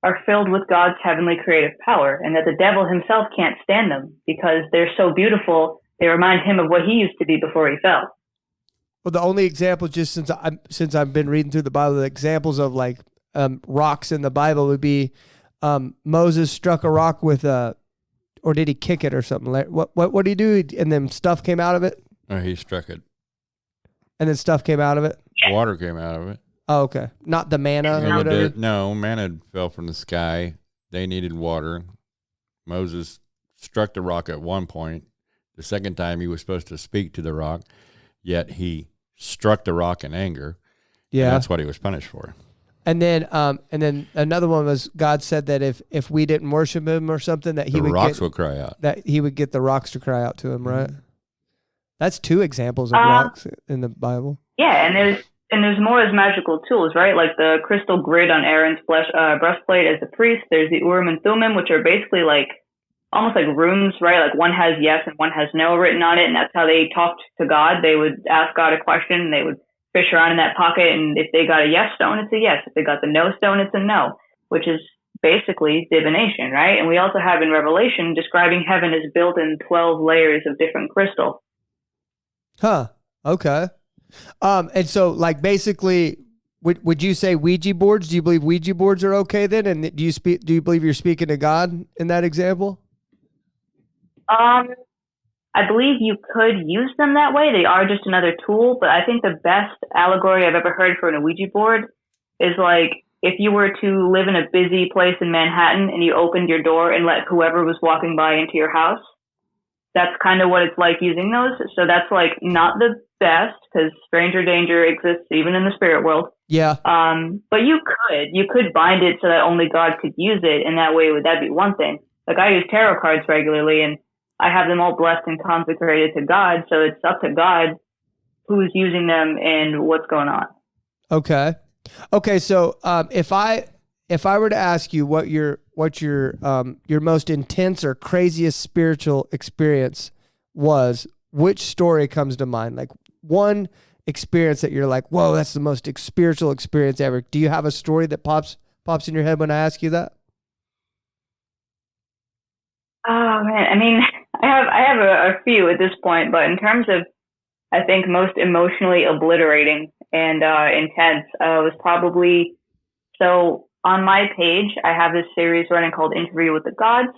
Speaker 4: are filled with God's heavenly creative power, and that the devil himself can't stand them because they're so beautiful. They remind him of what he used to be before he fell.
Speaker 2: Well, the only example, just since I've been reading through the Bible, the examples of like rocks in the Bible would be Moses struck a rock with or did he kick it or something? What did he do? And then stuff came out of it.
Speaker 3: He struck it
Speaker 2: And then stuff came out of it?
Speaker 3: Water came out of it.
Speaker 2: Oh, okay. Not the manna or
Speaker 3: Manna
Speaker 2: whatever?
Speaker 3: no, manna fell from the sky. They needed water. Moses struck the rock at one point. The second time he was supposed to speak to the rock, yet he struck the rock in anger.
Speaker 2: Yeah.
Speaker 3: And that's what he was punished for.
Speaker 2: And then another one was God said that if we didn't worship him or something, that
Speaker 3: The rocks would cry out.
Speaker 2: that he would get the rocks to cry out to him, right? That's two examples of rocks in the Bible.
Speaker 4: Yeah, and there's more as magical tools, right? Like the crystal grid on Aaron's breastplate as a priest. There's the Urim and Thummim, which are basically like almost like runes, right? Like one has yes and one has no written on it, and that's how they talked to God. They would ask God a question, and they would fish around in that pocket, and if they got a yes stone, it's a yes. If they got the no stone, it's a no, which is basically divination, right? And we also have in Revelation describing heaven as built in 12 layers of different crystal.
Speaker 2: Huh. Okay. And so like basically, would you say Ouija boards? Do you believe Ouija boards are okay then? And do you believe you're speaking to God in that example?
Speaker 4: I believe you could use them that way. They are just another tool, but I think the best allegory I've ever heard for an Ouija board is like if you were to live in a busy place in Manhattan and you opened your door and let whoever was walking by into your house. That's kind of what it's like using those. So that's like not the best because stranger danger exists even in the spirit world.
Speaker 2: Yeah.
Speaker 4: But you could bind it so that only God could use it. And that way, that'd be one thing. Like I use tarot cards regularly and I have them all blessed and consecrated to God. So it's up to God who's using them and what's going on.
Speaker 2: Okay. Okay. So, if I were to ask you what your most intense or craziest spiritual experience was, which story comes to mind? Like one experience that you're like, whoa, that's the most spiritual experience ever. Do you have a story that pops in your head when I ask you that?
Speaker 4: Oh man, I mean, I have a few at this point, but in terms of, I think most emotionally obliterating and intense was probably, so on my page, I have this series running called Interview with the Gods.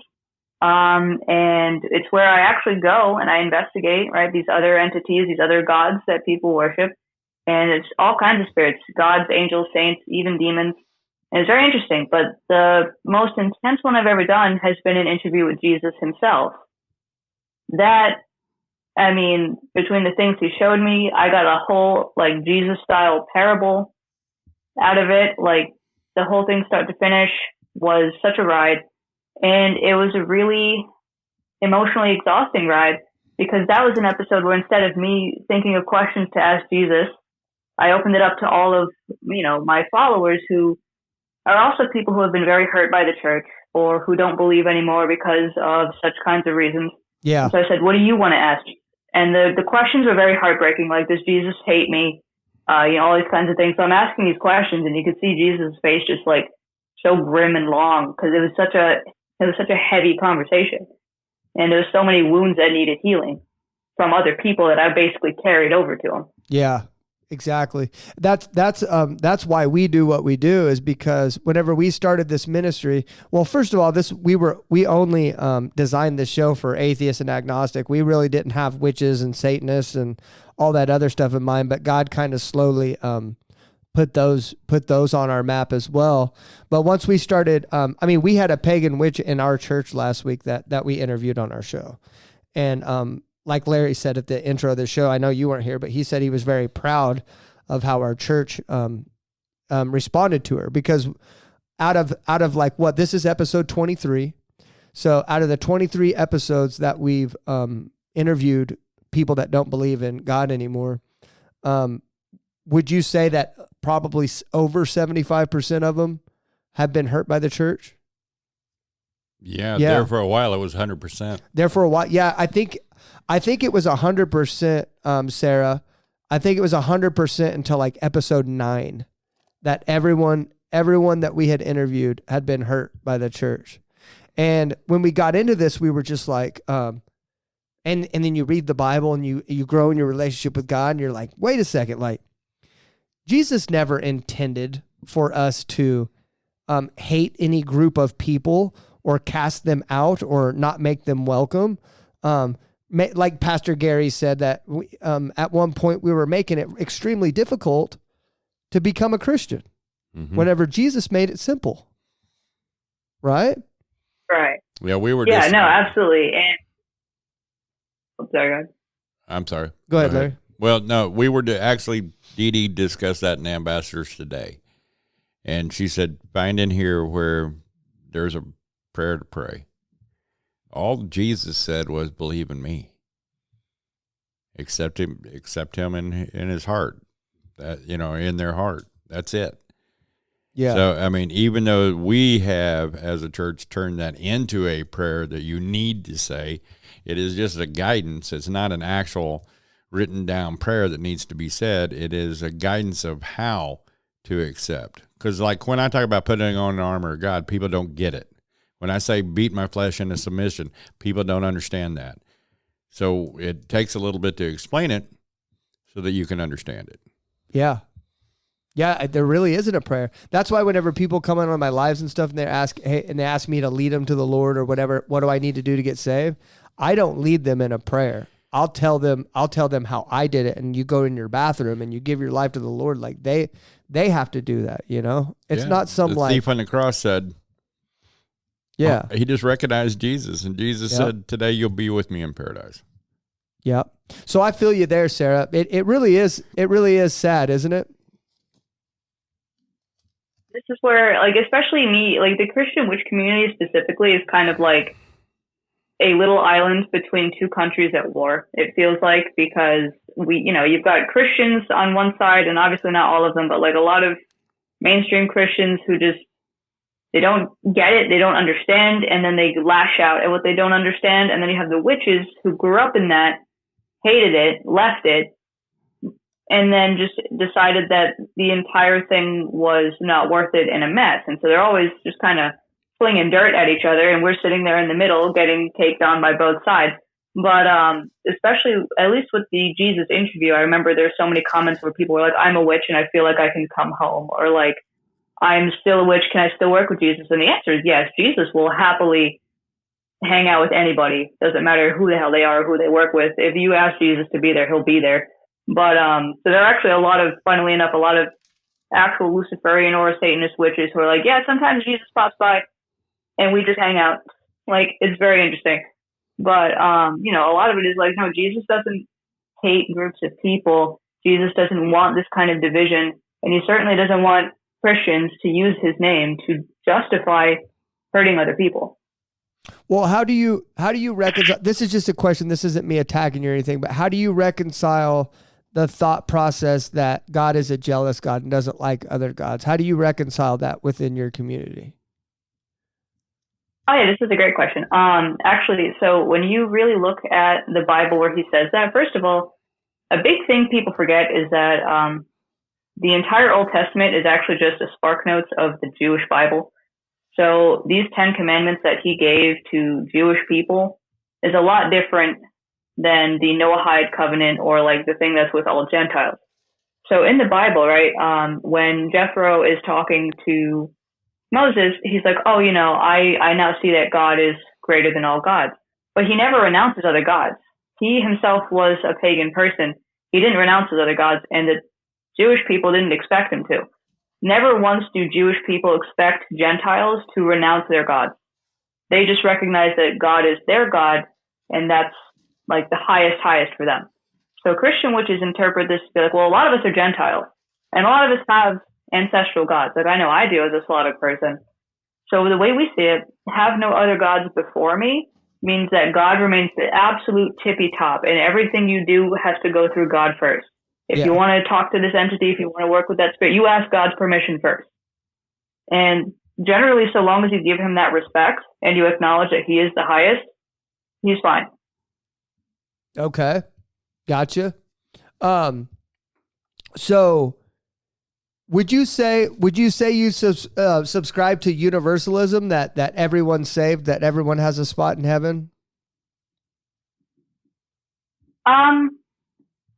Speaker 4: And it's where I actually go and I investigate, right, these other entities, these other gods that people worship. And it's all kinds of spirits, gods, angels, saints, even demons. And it's very interesting. But the most intense one I've ever done has been an interview with Jesus himself. That, I mean, between the things he showed me, I got a whole, like, Jesus-style parable out of it. Like, the whole thing start to finish was such a ride. And it was a really emotionally exhausting ride because that was an episode where instead of me thinking of questions to ask Jesus, I opened it up to all of, my followers who are also people who have been very hurt by the church or who don't believe anymore because of such kinds of reasons.
Speaker 2: Yeah.
Speaker 4: So I said, what do you want to ask? And the questions were very heartbreaking. Like, does Jesus hate me? All these kinds of things. So I'm asking these questions and you could see Jesus' face just like so grim and long because it was such a heavy conversation. And there was so many wounds that needed healing from other people that I basically carried over to him.
Speaker 2: Yeah, exactly. That's why we do what we do, is because whenever we started this ministry, well, first of all, we only designed this show for atheists and agnostic. We really didn't have witches and Satanists and all that other stuff in mind, but God kind of slowly put those on our map as well. But once we started, we had a pagan witch in our church last week that we interviewed on our show. And like Larry said at the intro of the show, I know you weren't here, but he said he was very proud of how our church responded to her, because out of like what, this is episode 23. So out of the 23 episodes that we've interviewed people that don't believe in God anymore, would you say that probably over 75% of them have been hurt by the church?
Speaker 3: Yeah. There for a while, it was 100%.
Speaker 2: There for a while. Yeah. I think it was 100%, Sarah. I think it was 100% until like episode 9 that everyone that we had interviewed had been hurt by the church. And when we got into this, we were just like, and then you read the Bible and you grow in your relationship with God and you're like, wait a second, like, Jesus never intended for us to hate any group of people or cast them out or not make them welcome. like Pastor Gary said, that at one point we were making it extremely difficult to become a Christian whenever Jesus made it simple. Right?
Speaker 4: Right.
Speaker 3: Yeah, we were.
Speaker 4: Yeah, no, absolutely. And sorry, guys.
Speaker 3: I'm sorry.
Speaker 2: Go ahead, Larry.
Speaker 3: Well, no, we were to actually, Dee Dee discussed that in Ambassadors today. And she said, find in here where there's a prayer to pray. All Jesus said was, believe in me. Accept him in his heart. That, in their heart. That's it.
Speaker 2: Yeah.
Speaker 3: So, I mean, even though we have, as a church, turned that into a prayer that you need to say, it is just a guidance. It's not an actual written down prayer that needs to be said. It is a guidance of how to accept. Because, like, when I talk about putting on the armor of God, people don't get it. When I say beat my flesh into submission, people don't understand that. So it takes a little bit to explain it so that you can understand it.
Speaker 2: Yeah. Yeah, there really isn't a prayer. That's why whenever people come on my lives and stuff and they ask me to lead them to the Lord or whatever, what do I need to do to get saved? I don't lead them in a prayer. I'll tell them how I did it, and you go in your bathroom and you give your life to the Lord. Like they have to do that, It's not some
Speaker 3: the
Speaker 2: like
Speaker 3: thief on the cross said,
Speaker 2: yeah.
Speaker 3: He just recognized Jesus, and Jesus said, today you'll be with me in paradise.
Speaker 2: Yep. So I feel you there, Sarah. It really is sad, isn't it?
Speaker 4: This is where, like, especially me, like the Christian witch community specifically is kind of like a little island between two countries at war. It feels like, because you've got Christians on one side, and obviously not all of them, but like a lot of mainstream Christians who just, they don't get it, they don't understand, and then they lash out at what they don't understand. And then you have the witches who grew up in that, hated it, left it, and then just decided that the entire thing was not worth it and a mess. And so they're always just kind of flinging dirt at each other, and we're sitting there in the middle getting caked on by both sides. But especially, at least with the Jesus interview, I remember there's so many comments where people were like, I'm a witch and I feel like I can come home, or like, I'm still a witch, can I still work with Jesus? And the answer is yes. Jesus will happily hang out with anybody. Doesn't matter who the hell they are or who they work with. If you ask Jesus to be there, he'll be there. But so there are actually funnily enough, a lot of actual Luciferian or Satanist witches who are like, yeah, sometimes Jesus pops by and we just hang out. Like, it's very interesting. But a lot of it is like, no, Jesus doesn't hate groups of people. Jesus doesn't want this kind of division, and he certainly doesn't want Christians to use his name to justify hurting other people.
Speaker 2: Well, how do you reconcile? This is just a question. This isn't me attacking you or anything, but how do you reconcile the thought process that God is a jealous God and doesn't like other gods? How do you reconcile that within your community?
Speaker 4: Oh yeah, this is a great question. Actually, so when you really look at the Bible where he says that, first of all, a big thing people forget is that the entire Old Testament is actually just a spark notes of the Jewish Bible. So these 10 commandments that he gave to Jewish people is a lot different than the Noahide covenant, or like the thing that's with all Gentiles. So in the Bible, right, when Jethro is talking to Moses, he's like, oh, I now see that God is greater than all gods. But he never renounces other gods. He himself was a pagan person. He didn't renounce his other gods, and the Jewish people didn't expect him to. Never once do Jewish people expect Gentiles to renounce their gods. They just recognize that God is their God, and that's like the highest for them. So Christian witches interpret this to be like, well, a lot of us are Gentiles, and a lot of us have ancestral gods. Like I know I do as a Slavic person. So the way we see it, have no other gods before me means that God remains the absolute tippy top, and everything you do has to go through God first. If you want to talk to this entity, if you want to work with that spirit, you ask God's permission first. And generally, so long as you give him that respect and you acknowledge that he is the highest, he's fine.
Speaker 2: Okay. Gotcha. So would you say you subscribe to universalism, that everyone's saved, that everyone has a spot in heaven?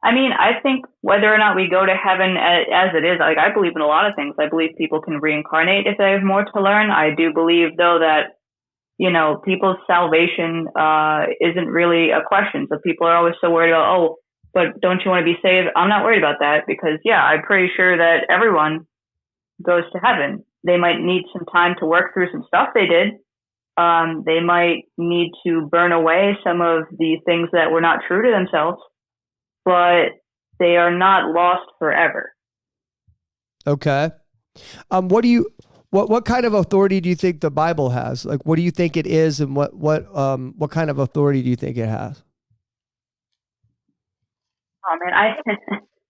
Speaker 4: I mean, I think whether or not we go to heaven as it is, like I believe in a lot of things. I believe people can reincarnate if they have more to learn. I do believe, though, that people's salvation isn't really a question. So people are always so worried about, oh, but don't you want to be saved? I'm not worried about that because, yeah, I'm pretty sure that everyone goes to heaven. They might need some time to work through some stuff they did. They might need to burn away some of the things that were not true to themselves, but they are not lost forever.
Speaker 2: Okay. What kind of authority do you think the Bible has? Like, what do you think it is, and what kind of authority do you think it has?
Speaker 4: Oh man,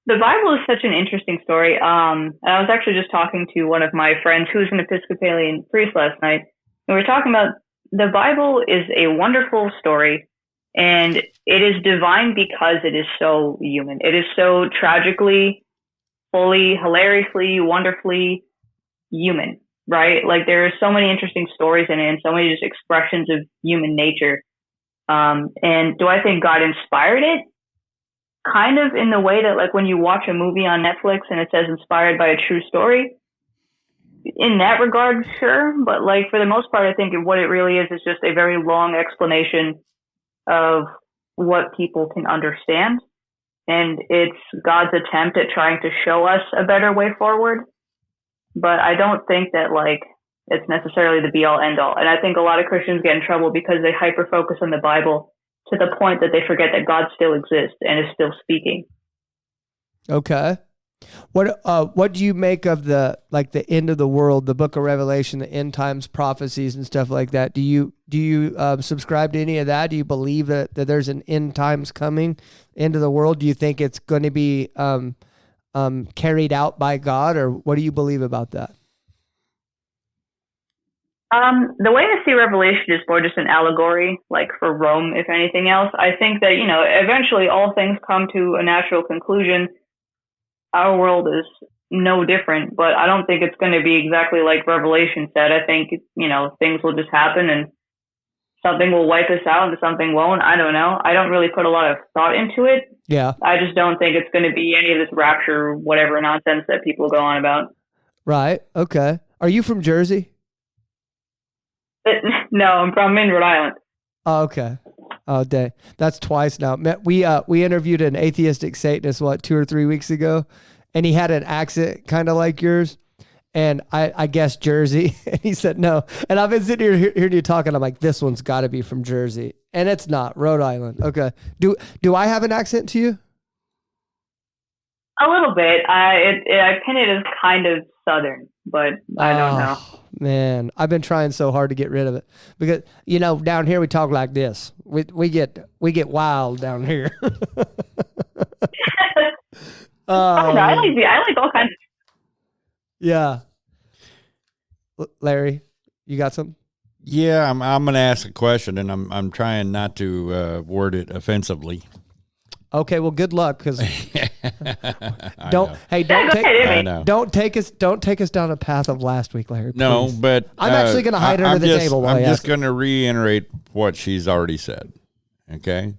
Speaker 4: the Bible is such an interesting story. And I was actually just talking to one of my friends who's an Episcopalian priest last night, and we were talking about the Bible is a wonderful story, and it is divine because it is so human. It is so tragically, fully, hilariously, wonderfully human, right? Like there are so many interesting stories in it and so many just expressions of human nature. And do I think God inspired it? Kind of in the way that like when you watch a movie on Netflix and it says inspired by a true story. In that regard, sure. But like for the most part, I think what it really is just a very long explanation of what people can understand. And it's God's attempt at trying to show us a better way forward. But I don't think that like it's necessarily the be all end all. And I think a lot of Christians get in trouble because they hyper focus on the Bible to the point that they forget that God still exists and is still speaking.
Speaker 2: Okay. What do you make of the end of the world, the book of Revelation, the end times prophecies and stuff like that? Do you subscribe to any of that? Do you believe that there's an end times coming, end of the world? Do you think it's going to be carried out by God, or what do you believe about that?
Speaker 4: The way I see Revelation is more just an allegory, like for Rome, if anything else. I think that, eventually all things come to a natural conclusion. Our world is no different, but I don't think it's going to be exactly like Revelation said. I think, things will just happen and something will wipe us out and something won't. I don't know. I don't really put a lot of thought into it.
Speaker 2: Yeah.
Speaker 4: I just don't think it's going to be any of this rapture, whatever nonsense that people go on about.
Speaker 2: Right. Okay. Are you from Jersey?
Speaker 4: No, I'm from Rhode Island.
Speaker 2: Oh, okay. Oh, dang. That's twice now. We interviewed an atheistic Satanist, 2 or 3 weeks ago, and he had an accent kind of like yours. And I guessed Jersey, and he said no. And I've been sitting here hearing you talking. I'm like, this one's got to be from Jersey, and it's not. Rhode Island. Okay. Do I have an accent to you?
Speaker 4: A little bit. I pin it as kind of Southern, but I don't know.
Speaker 2: Man, I've been trying so hard to get rid of it because down here we talk like this. We get wild down here.
Speaker 4: I like all kinds of.
Speaker 2: Yeah. Larry, you got something?
Speaker 3: Yeah, I'm going to ask a question, and I'm trying not to word it offensively.
Speaker 2: Okay, well, good luck, because don't take us down a path of last week, Larry. Please.
Speaker 3: No, but
Speaker 2: I'm actually going to hide under the table.
Speaker 3: I'm just going to reiterate what she's already said. Okay,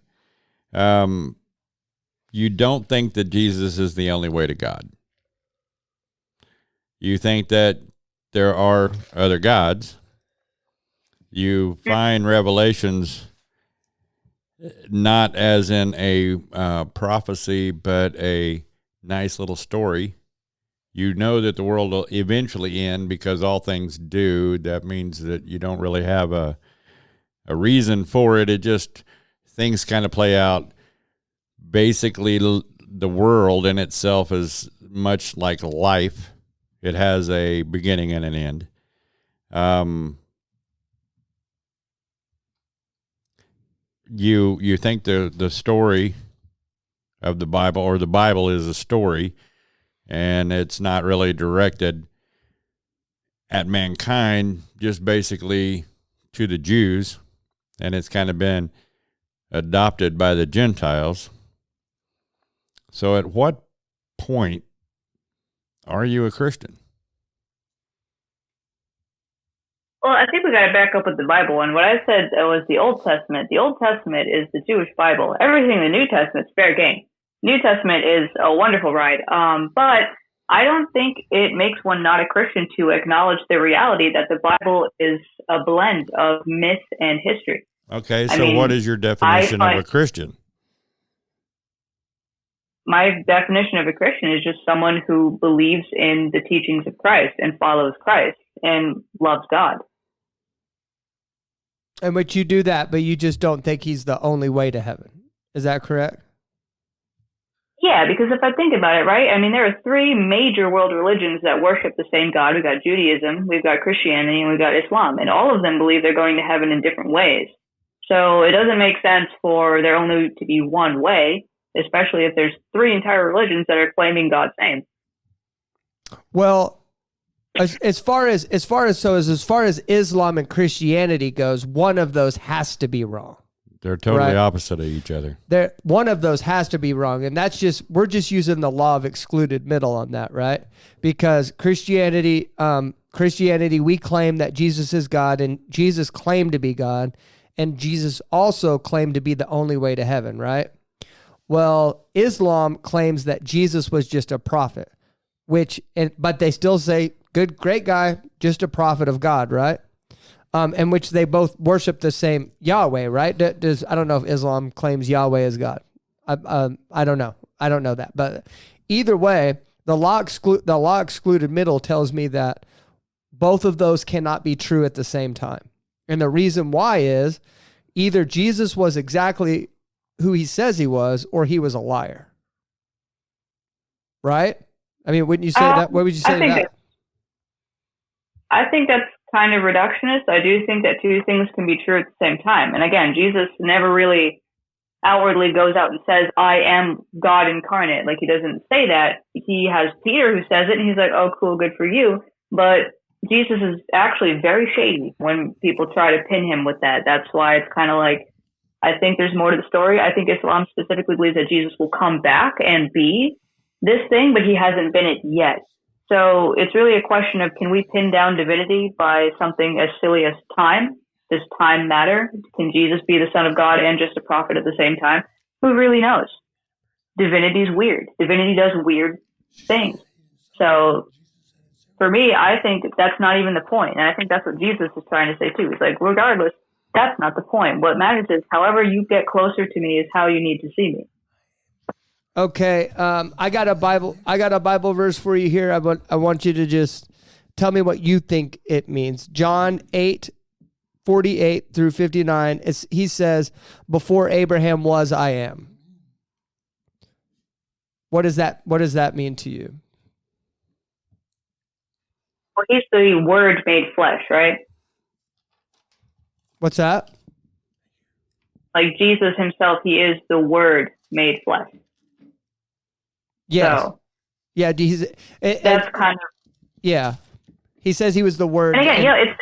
Speaker 3: you don't think that Jesus is the only way to God. You think that there are other gods. You find Revelations not as in a prophecy, but a nice little story. You know that the world will eventually end because all things do. That means that you don't really have a reason for it. It just, things kind of play out. Basically, the world in itself is much like life. It has a beginning and an end. You think the story of the Bible, or the Bible is a story, and it's not really directed at mankind, just basically to the Jews, and it's kind of been adopted by the Gentiles. So at what point are you a Christian?
Speaker 4: Well, I think we got to back up with the Bible. And what I said was the Old Testament. The Old Testament is the Jewish Bible. Everything in the New Testament is fair game. New Testament is a wonderful ride. But I don't think it makes one not a Christian to acknowledge the reality that the Bible is a blend of myth and history.
Speaker 3: Okay,
Speaker 4: I
Speaker 3: so
Speaker 4: mean,
Speaker 3: what is your definition of a Christian?
Speaker 4: My definition of a Christian is just someone who believes in the teachings of Christ and follows Christ and loves God.
Speaker 2: And which you do that, but you just don't think he's the only way to heaven. Is that correct?
Speaker 4: Yeah, because if I think about it, right, I mean, there are three major world religions that worship the same God. We've got Judaism, we've got Christianity, and we've got Islam. And all of them believe they're going to heaven in different ways. So it doesn't make sense for there only to be one way, especially if there's three entire religions that are claiming God's name.
Speaker 2: Well, as far as Islam and Christianity goes, one of those has to be wrong.
Speaker 3: They're totally
Speaker 2: Right.
Speaker 3: opposite of each other.
Speaker 2: One of those has to be wrong, and we're just using the law of excluded middle on that, right? Because Christianity, we claim that Jesus is God, and Jesus claimed to be God, and Jesus also claimed to be the only way to heaven, right? Well, Islam claims that Jesus was just a prophet, but they still say, good, great guy, just a prophet of God, right? In which they both worship the same Yahweh, right? I don't know if Islam claims Yahweh as God. I don't know. I don't know that. But either way, the law excluded middle tells me that both of those cannot be true at the same time. And the reason why is either Jesus was exactly who he says he was, or he was a liar. Right? I mean, wouldn't you say that? What would you say to that?
Speaker 4: I think that's kind of reductionist. I do think that two things can be true at the same time. And again, Jesus never really outwardly goes out and says, I am God incarnate. Like, he doesn't say that. He has Peter who says it, and he's like, oh, cool, good for you. But Jesus is actually very shady when people try to pin him with that. That's why it's kind of like, I think there's more to the story. I think Islam specifically believes that Jesus will come back and be this thing, but he hasn't been it yet. So it's really a question of, can we pin down divinity by something as silly as time? Does time matter? Can Jesus be the Son of God and just a prophet at the same time? Who really knows? Divinity's weird. Divinity does weird things. So for me, I think that's not even the point. And I think that's what Jesus is trying to say too. He's like, regardless, that's not the point. What matters is however you get closer to me is how you need to see me.
Speaker 2: Okay, I got a Bible verse for you here. I want you to just tell me what you think it means. John 8:48 through 59. He says, "Before Abraham was, I am." What does that mean to you?
Speaker 4: Well, he's the Word made flesh, right?
Speaker 2: What's that?
Speaker 4: Like Jesus himself, he is the Word made flesh.
Speaker 2: Yes.
Speaker 4: So,
Speaker 2: yeah.
Speaker 4: that's kind of.
Speaker 2: Yeah. He says he was the Word.
Speaker 4: And again,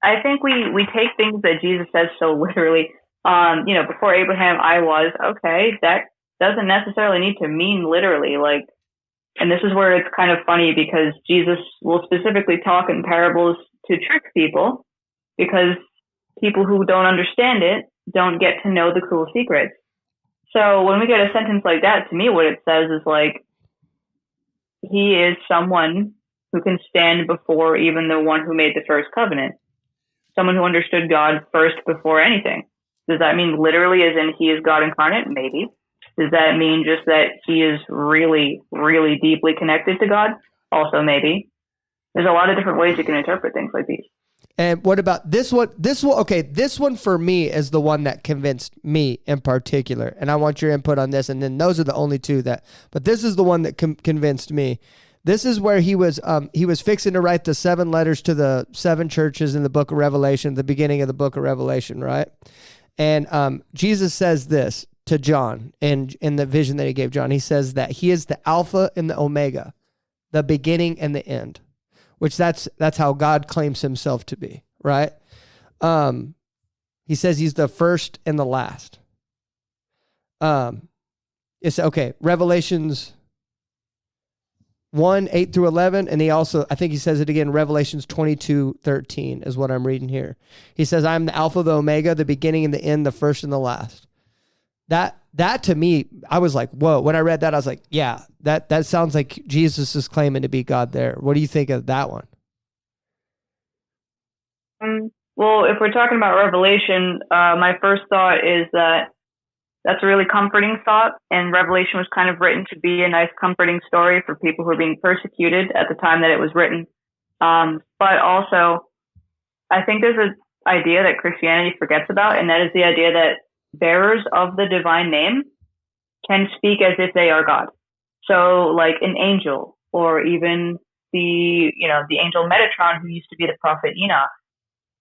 Speaker 4: I think we take things that Jesus says so literally. Before Abraham, I was. Okay, that doesn't necessarily need to mean literally. Like, and this is where it's kind of funny because Jesus will specifically talk in parables to trick people, because people who don't understand it don't get to know the cool secrets. So when we get a sentence like that, to me, what it says is like, he is someone who can stand before even the one who made the first covenant. Someone who understood God first before anything. Does that mean literally as in he is God incarnate? Maybe. Does that mean just that he is really, really deeply connected to God? Also maybe. There's a lot of different ways you can interpret things like these.
Speaker 2: And what about this one? Okay, this one for me is the one that convinced me in particular. And I want your input on this. And then those are the only two but this is the one that convinced me. This is where he was fixing to write the 7 letters to the 7 churches in the book of Revelation, the beginning of the book of Revelation, right? And Jesus says this to John in the vision that he gave John. He says that he is the Alpha and the Omega, the beginning and the end. Which that's how God claims himself to be, right? He says he's the first and the last. It's okay. Revelations 1:8 through 11, and I think he says it again. Revelations 22:13 is what I'm reading here. He says, "I am the Alpha, the Omega, the beginning and the end, the first and the last." that to me, I was like, whoa. When I read that, I was like, yeah, that sounds like Jesus is claiming to be God there. What do you think of that one?
Speaker 4: Well, if we're talking about Revelation, my first thought is that that's a really comforting thought, and Revelation was kind of written to be a nice, comforting story for people who are being persecuted at the time that it was written. But also, I think there's an idea that Christianity forgets about, and that is the idea that bearers of the divine name can speak as if they are God. So, like an angel, or even the angel Metatron, who used to be the prophet Enoch,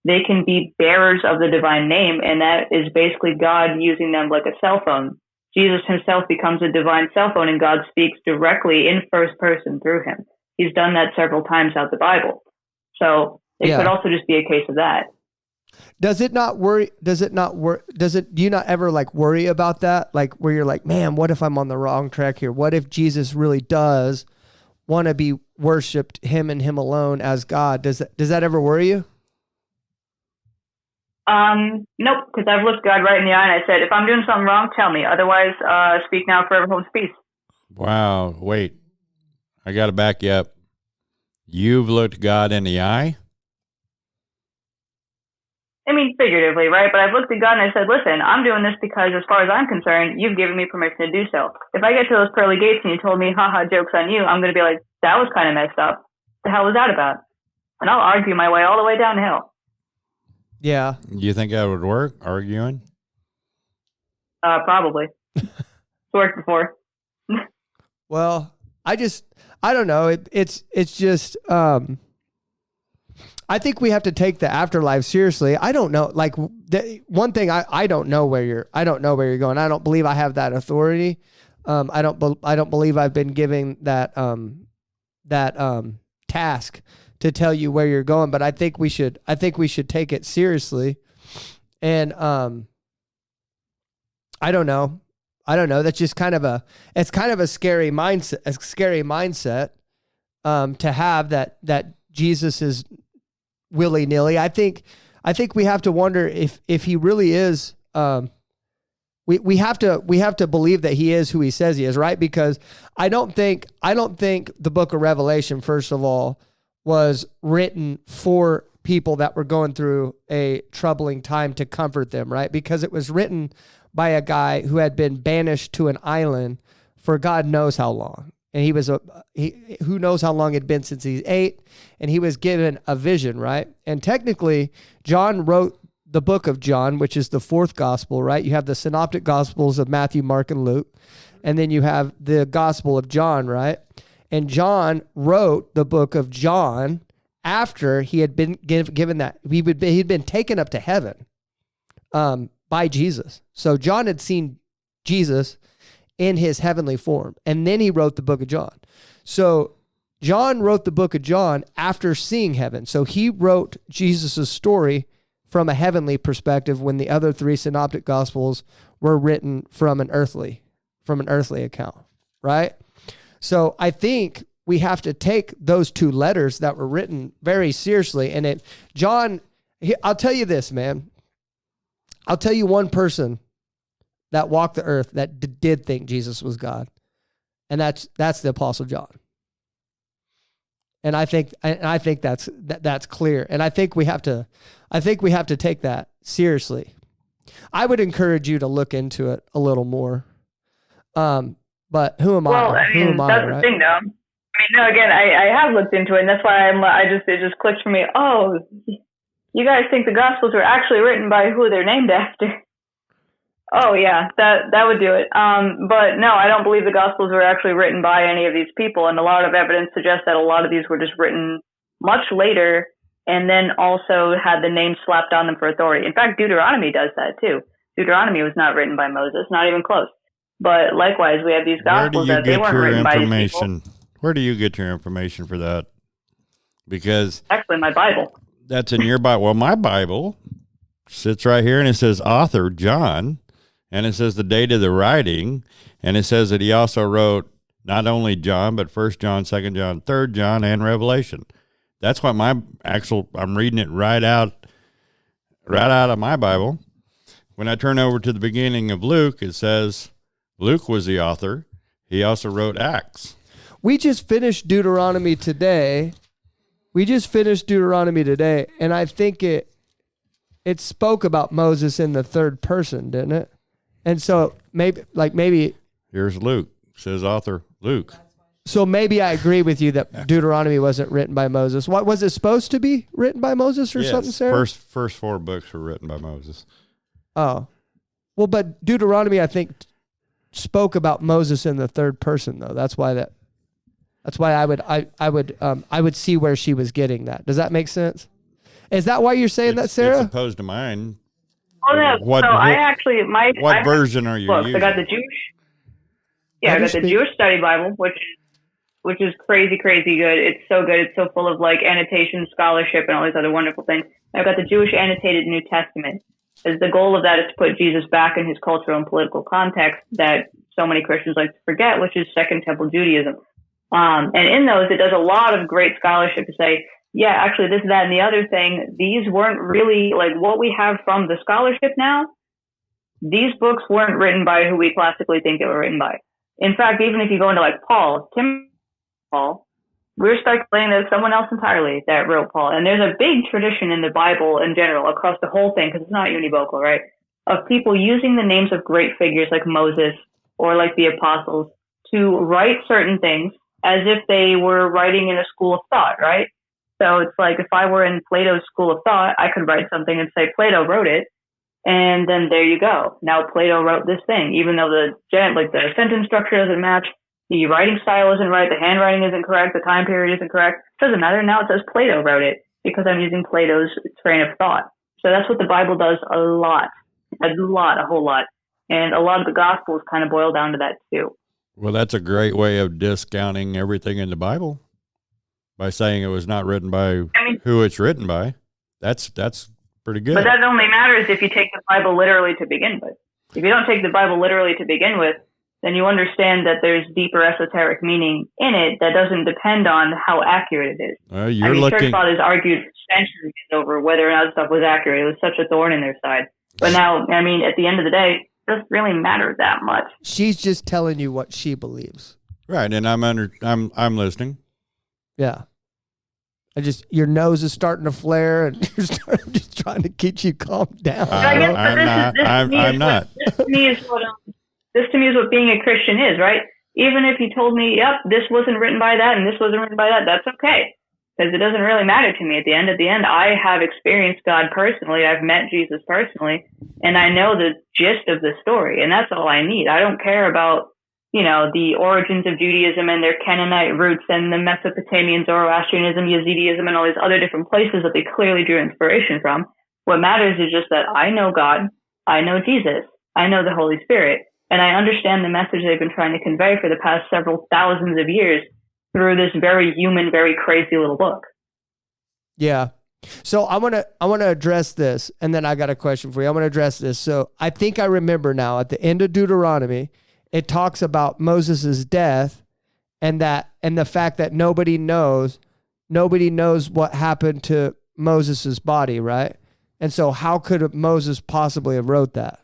Speaker 4: they can be bearers of the divine name, and that is basically God using them like a cell phone. Jesus himself becomes a divine cell phone, and God speaks directly in first person through him. He's done that several times throughout the Bible. So it could also just be a case of that.
Speaker 2: Do you not ever like worry about that? Like where you're like, man, what if I'm on the wrong track here? What if Jesus really does want to be worshiped, him and him alone as God? Does that ever worry you?
Speaker 4: Nope, because I've looked God right in the eye and I said, if I'm doing something wrong, tell me. Otherwise, speak now, forever hold peace.
Speaker 3: Wow. Wait, I got to back you up. You've looked God in the eye?
Speaker 4: I mean, figuratively, right? But I've looked at God and I said, listen, I'm doing this because as far as I'm concerned, you've given me permission to do so. If I get to those pearly gates and you told me, haha, joke's on you, I'm going to be like, that was kind of messed up. The hell was that about? And I'll argue my way all the way downhill.
Speaker 2: Yeah.
Speaker 3: You think that would work, arguing?
Speaker 4: Probably. It's worked before.
Speaker 2: Well, I don't know. It's just, I think we have to take the afterlife seriously. I don't know. Like one thing, I don't know where you're going. I don't believe I have that authority. I don't believe I've been given that task to tell you where you're going, but I think we should take it seriously. And, I don't know. That's just kind of a scary mindset, to have that Jesus is willy-nilly. I think we have to wonder if he really is, we have to believe that he is who he says he is, right? Because I don't think the book of Revelation, first of all, was written for people that were going through a troubling time to comfort them, right? Because it was written by a guy who had been banished to an island for God knows how long. And who knows how long it had been since he's 8, and he was given a vision, right? And technically, John wrote the book of John, which is the 4th gospel, right? You have the synoptic gospels of Matthew, Mark, and Luke, and then you have the gospel of John, right? And John wrote the book of John after he had been given that. He'd been taken up to heaven by Jesus. So John had seen Jesus in his heavenly form, and then he wrote the book of John. So John wrote the book of John after seeing heaven. So he wrote Jesus' story from a heavenly perspective when the other 3 synoptic gospels were written from an earthly account, right? So I think we have to take those 2 letters that were written very seriously. And I'll tell you this, man. I'll tell you one person that walked the earth that did think Jesus was God, and that's the Apostle John. And I think that's clear. And I think we have to take that seriously. I would encourage you to look into it a little more. But who am I?
Speaker 4: Well, I mean, that's the thing, though. I mean, no, again, I have looked into it, and that's why it just clicked for me. Oh, you guys think the Gospels were actually written by who they're named after? Oh, yeah, that would do it. But no, I don't believe the Gospels were actually written by any of these people, and a lot of evidence suggests that a lot of these were just written much later, and then also had the name slapped on them for authority. In fact, Deuteronomy does that too. Deuteronomy was not written by Moses, not even close. But likewise, we have these Gospels that they weren't written by these people.
Speaker 3: Where do you get your information for that? Because
Speaker 4: actually, my Bible.
Speaker 3: That's in your Bible. Well, my Bible sits right here, and it says author John, and it says the date of the writing, and it says that he also wrote not only John, but 1 John, 2 John, 3 John, and Revelation. That's what I'm reading it right out of my Bible. when I turn over to the beginning of Luke, it says Luke was the author. He also wrote Acts.
Speaker 2: We just finished Deuteronomy today. And I think it spoke about Moses in the third person, didn't it? And so maybe
Speaker 3: Here's Luke, says author Luke.
Speaker 2: so maybe I agree with you that Deuteronomy wasn't written by Moses. What was it supposed to be written by Moses or something, Sarah?
Speaker 3: First 4 books were written by Moses.
Speaker 2: Oh, well, but Deuteronomy, I think, spoke about Moses in the third person, though. That's why I would see where she was getting that. Does that make sense? Is that why you're saying that, Sarah?
Speaker 3: It's opposed to mine.
Speaker 4: Oh no! What
Speaker 3: version are you
Speaker 4: books.
Speaker 3: using?
Speaker 4: I got the Jewish. Yeah, I got the Jewish Study Bible, which is crazy good. It's so good. It's so full of like annotation, scholarship, and all these other wonderful things. I've got the Jewish annotated New Testament. As the goal of that is to put Jesus back in his cultural and political context that so many Christians like to forget, which is Second Temple Judaism. And in those, it does a lot of great scholarship to say, yeah, actually this, that, and the other thing, these weren't really like what we have from the scholarship now. These books weren't written by who we classically think they were written by. In fact, even if you go into like Paul, we're speculating that it's someone else entirely that wrote Paul. And there's a big tradition in the Bible in general, across the whole thing, because it's not univocal, right? Of people using the names of great figures like Moses or like the apostles to write certain things as if they were writing in a school of thought, right? So it's like if I were in Plato's school of thought, I could write something and say Plato wrote it. And then there you go. Now Plato wrote this thing, even though the sentence structure doesn't match, the writing style isn't right, the handwriting isn't correct, the time period isn't correct. Doesn't matter. Now it says Plato wrote it because I'm using Plato's train of thought. So that's what the Bible does a whole lot. And a lot of the Gospels kind of boil down to that too.
Speaker 3: Well, that's a great way of discounting everything in the Bible by saying it was not written by who it's written by. That's pretty good.
Speaker 4: But that only matters if you take the Bible literally to begin with. If you don't take the Bible literally to begin with, then you understand that there's deeper esoteric meaning in it that doesn't depend on how accurate it is. Church fathers argued centuries over whether or not the stuff was accurate. It was such a thorn in their side. But now, at the end of the day, it doesn't really matter that much.
Speaker 2: She's just telling you what she believes.
Speaker 3: Right, and I'm listening.
Speaker 2: Yeah. Your nose is starting to flare, and I'm just trying to get you calmed down.
Speaker 3: I'm not.
Speaker 4: This to me is what being a Christian is, right? Even if you told me, yep, this wasn't written by that and this wasn't written by that, that's okay. Because it doesn't really matter to me. At the end, I have experienced God personally. I've met Jesus personally, and I know the gist of the story, and that's all I need. I don't care about, the origins of Judaism and their Canaanite roots and the Mesopotamian Zoroastrianism, Yazidism, and all these other different places that they clearly drew inspiration from. What matters is just that I know God, I know Jesus, I know the Holy Spirit, and I understand the message they've been trying to convey for the past several thousands of years through this very human, very crazy little book.
Speaker 2: Yeah. So I want to address this, and then I got a question for you. I want to address this. So I think I remember now at the end of Deuteronomy, it talks about Moses' death and the fact that nobody knows what happened to Moses' body, right? And so how could Moses possibly have wrote that?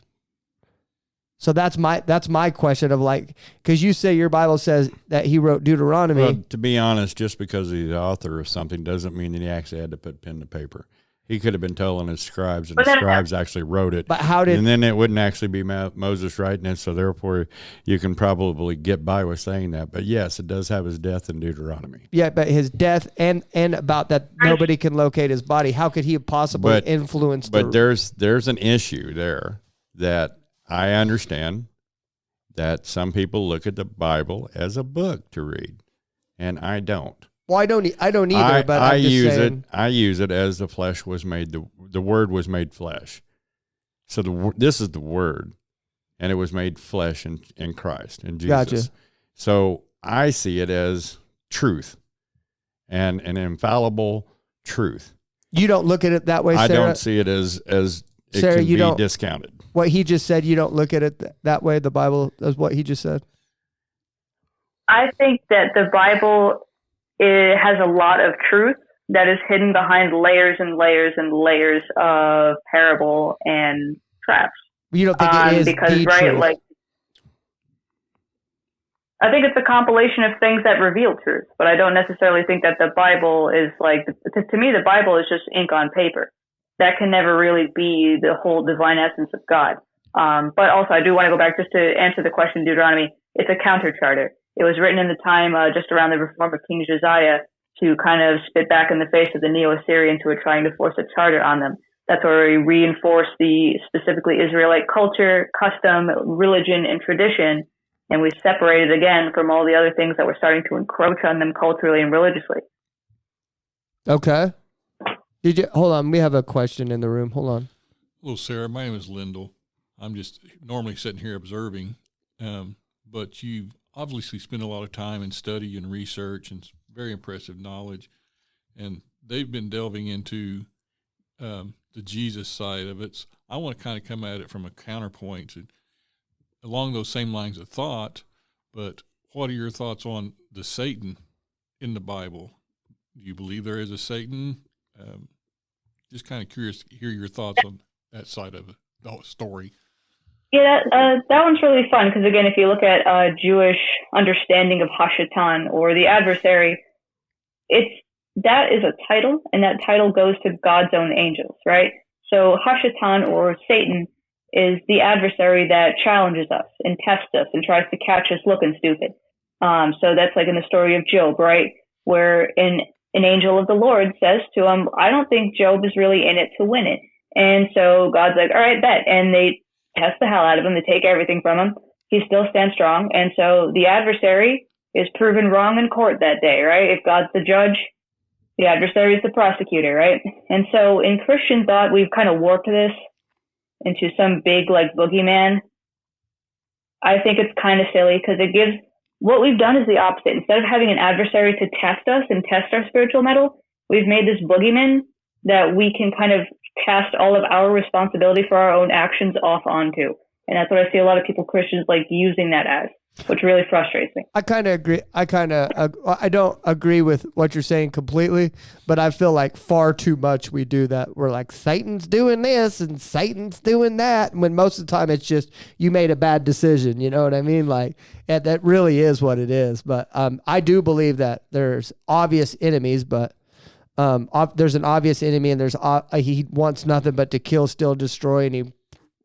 Speaker 2: So that's my question of because you say your Bible says that he wrote Deuteronomy.
Speaker 3: Well, to be honest, just because he's the author of something doesn't mean that he actually had to put pen to paper. He could have been telling his scribes, and the scribes actually wrote it.
Speaker 2: But how did?
Speaker 3: And then it wouldn't actually be Moses writing it, so therefore you can probably get by with saying that. But yes, it does have his death in Deuteronomy.
Speaker 2: Yeah, but his death and about that nobody can locate his body. How could he have possibly influenced?
Speaker 3: But there's an issue there that I understand that some people look at the Bible as a book to read, and I don't.
Speaker 2: Well, I don't either. But
Speaker 3: I use it as the flesh was made. The Word was made flesh. So this is the Word, and it was made flesh in Christ in Jesus.
Speaker 2: Gotcha.
Speaker 3: So I see it as truth, and an infallible truth.
Speaker 2: You don't look at it that way, Sarah?
Speaker 3: I don't see it as it
Speaker 2: Sarah,
Speaker 3: can be discounted.
Speaker 2: What he just said, you don't look at it that way. The Bible is what he just said.
Speaker 4: I think that the Bible has a lot of truth that is hidden behind layers and layers and layers of parable and traps.
Speaker 2: You don't think it is
Speaker 4: because
Speaker 2: the
Speaker 4: right,
Speaker 2: truth?
Speaker 4: like I think it's a compilation of things that reveal truth, but I don't necessarily think that the Bible is like, to me, the Bible is just ink on paper. That can never really be the whole divine essence of God. But also, I do want to go back just to answer the question, Deuteronomy. It's a counter charter. It was written in the time just around the reform of King Josiah to kind of spit back in the face of the Neo-Assyrians who were trying to force a charter on them. That's where we reinforce the specifically Israelite culture, custom, religion, and tradition, and we separated again from all the other things that were starting to encroach on them culturally and religiously.
Speaker 2: Okay. Hold on? We have a question in the room. Hold on.
Speaker 5: Hello, Sarah. My name is Lyndall. I'm just normally sitting here observing, but you've obviously spent a lot of time in study and research and very impressive knowledge, and they've been delving into the Jesus side of it. So I want to kind of come at it from a counterpoint along those same lines of thought, but what are your thoughts on the Satan in the Bible? Do you believe there is a Satan? Just kind of curious to hear your thoughts on that side of the whole story.
Speaker 4: Yeah, that one's really fun because, again, if you look at Jewish understanding of Hashatan or the adversary, that is a title, and that title goes to God's own angels, right? So Hashatan or Satan is the adversary that challenges us and tests us and tries to catch us looking stupid. So that's like in the story of Job, right? Where an angel of the Lord says to him, I don't think Job is really in it to win it. And so God's like, all right, bet. And they test the hell out of him. They take everything from him. He still stands strong. And so the adversary is proven wrong in court that day, right? If God's the judge, the adversary is the prosecutor, right? And so in Christian thought, we've kind of warped this into some big like boogeyman. I think it's kind of silly because what we've done is the opposite. Instead of having an adversary to test us and test our spiritual mettle, we've made this boogeyman that we can kind of cast all of our responsibility for our own actions off onto. And that's what I see a lot of people, Christians, like using that as, which really frustrates me.
Speaker 2: I kind of agree. I don't agree with what you're saying completely, but I feel like far too much we do that. We're like, Satan's doing this and Satan's doing that. When most of the time it's just, you made a bad decision. You know what I mean? Like, that really is what it is. But I do believe that there's obvious enemies, but there's an obvious enemy, and he wants nothing but to kill, steal, destroy, and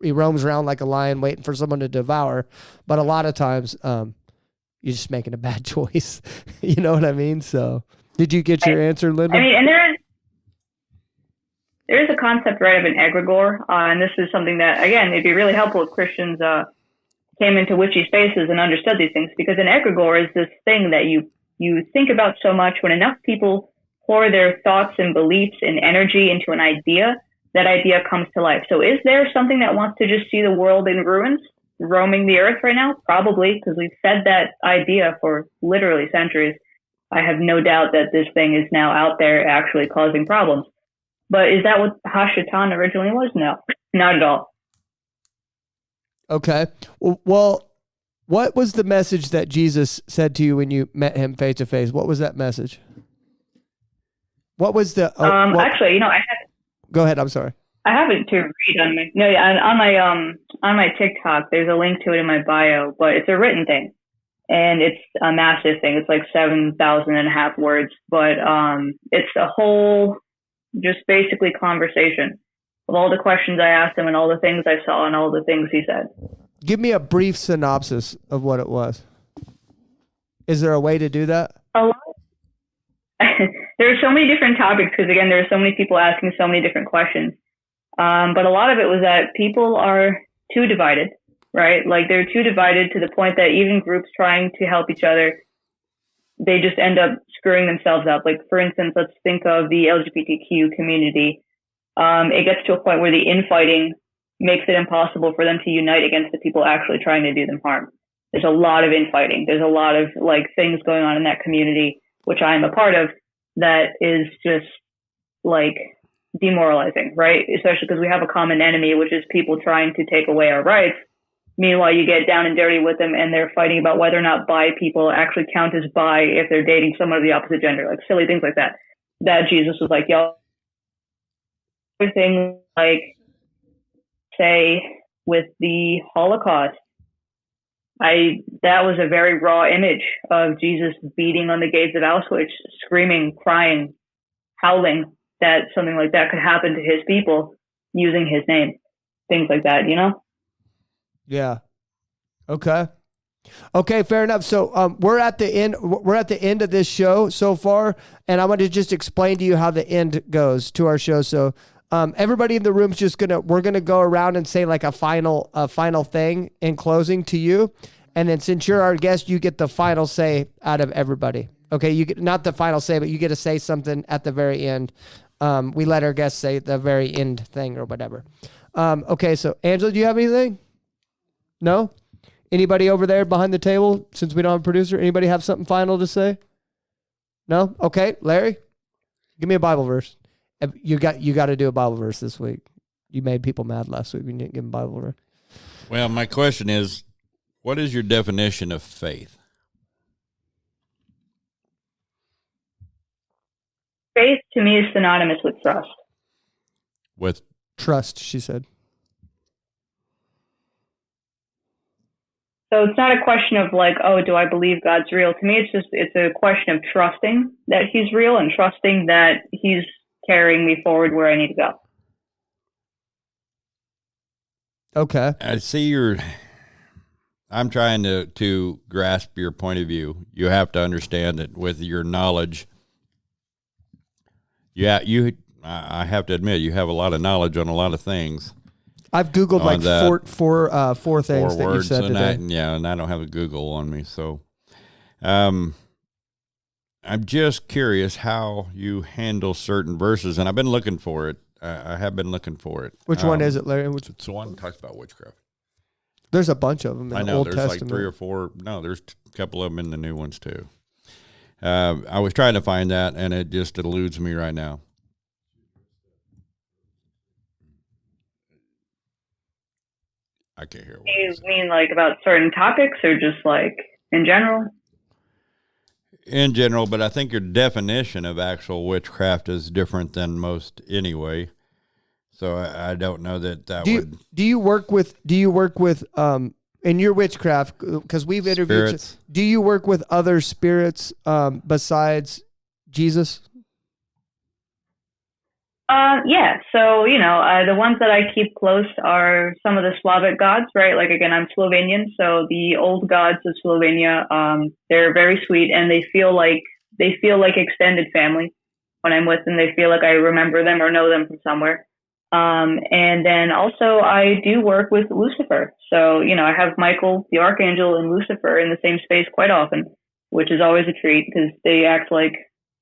Speaker 2: he roams around like a lion waiting for someone to devour. But a lot of times, you're just making a bad choice. You know what I mean? So did you get your answer, Linda?
Speaker 4: I mean, and there is a concept, right, of an egregore. And this is something that, again, it'd be really helpful if Christians came into witchy spaces and understood these things, because an egregore is this thing that you think about so much. When enough people pour their thoughts and beliefs and energy into an idea, that idea comes to life. So is there something that wants to just see the world in ruins, roaming the earth right now? Probably, because we've fed that idea for literally centuries. I have no doubt that this thing is now out there actually causing problems. But is that what Hashatan originally was? No, not at all.
Speaker 2: Okay. Well, what was the message that Jesus said to you when you met him face to face? What was that message? What was the...
Speaker 4: Actually, I have...
Speaker 2: Go ahead. I'm sorry.
Speaker 4: I have it to read on my TikTok. There's a link to it in my bio, but it's a written thing, and it's a massive thing. It's like 7,500 words, but it's a whole, just basically conversation of all the questions I asked him and all the things I saw and all the things he said.
Speaker 2: Give me a brief synopsis of what it was. Is there a way to do that?
Speaker 4: A lot. There are so many different topics because, again, there are so many people asking so many different questions. But a lot of it was that people are too divided, right? Like, they're too divided to the point that even groups trying to help each other, they just end up screwing themselves up. Like, for instance, let's think of the LGBTQ community. It gets to a point where the infighting makes it impossible for them to unite against the people actually trying to do them harm. There's a lot of infighting. There's a lot of like things going on in that community, which I am a part of, that is just like demoralizing, right? Especially because we have a common enemy, which is people trying to take away our rights. Meanwhile, you get down and dirty with them and they're fighting about whether or not bi people actually count as bi if they're dating someone of the opposite gender, like silly things like that. That Jesus was like, y'all, things like, say, with the Holocaust. That was a very raw image of Jesus beating on the gates of Auschwitz, screaming, crying, howling that something like that could happen to his people using his name. Things like that, you know?
Speaker 2: Yeah. Okay. Okay, fair enough. So we're at the end. We're at the end of this show so far, and I want to just explain to you how the end goes to our show. So everybody in the room's just we're gonna go around and say like a final thing in closing to you, and then since you're our guest, you get the final say out of everybody. Okay, you get not the final say, but you get to say something at the very end. We let our guests say the very end thing or whatever. Okay, so Angela, do you have anything? No. Anybody over there behind the table, since we don't have a producer, anybody have something final to say? No? Okay, Larry, give me a Bible verse. You got to do a Bible verse this week. You made people mad last week when you didn't give them Bible verse.
Speaker 3: Well, my question is, what is your definition of faith?
Speaker 4: Faith to me is synonymous with trust.
Speaker 3: With
Speaker 2: trust, she said.
Speaker 4: So it's not a question of like, oh, do I believe God's real? To me, it's a question of trusting that he's real and trusting that he's carrying me forward where I need to go.
Speaker 2: Okay.
Speaker 3: I see I'm trying to grasp your point of view. You have to understand that with your knowledge, I have to admit, you have a lot of knowledge on a lot of things.
Speaker 2: I've Googled like four things that you said today.
Speaker 3: And I don't have a Google on me. So I'm just curious how you handle certain verses. And I've been looking for it. I have been looking for it.
Speaker 2: Which one is it, Larry?
Speaker 3: It's the one that talks about witchcraft.
Speaker 2: There's a bunch of them in the Old
Speaker 3: there's
Speaker 2: Testament.
Speaker 3: Like 3 or 4. No, there's a couple of them in the new ones too. I was trying to find that, and it just eludes me right now. I can't hear.
Speaker 4: Do you mean like about certain topics or just like in general?
Speaker 3: In general, but I think your definition of actual witchcraft is different than most anyway. So I don't know that would.
Speaker 2: Do you work with in your witchcraft, because we've interviewed
Speaker 3: spirits?
Speaker 2: Do you work with other spirits besides Jesus?
Speaker 4: Yeah. So, the ones that I keep close are some of the Slavic gods, right? Like, again, I'm Slovenian. So the old gods of Slovenia, they're very sweet and they feel like extended family when I'm with them. They feel like I remember them or know them from somewhere. And then also I do work with Lucifer. So, I have Michael, the Archangel, and Lucifer in the same space quite often, which is always a treat because they act like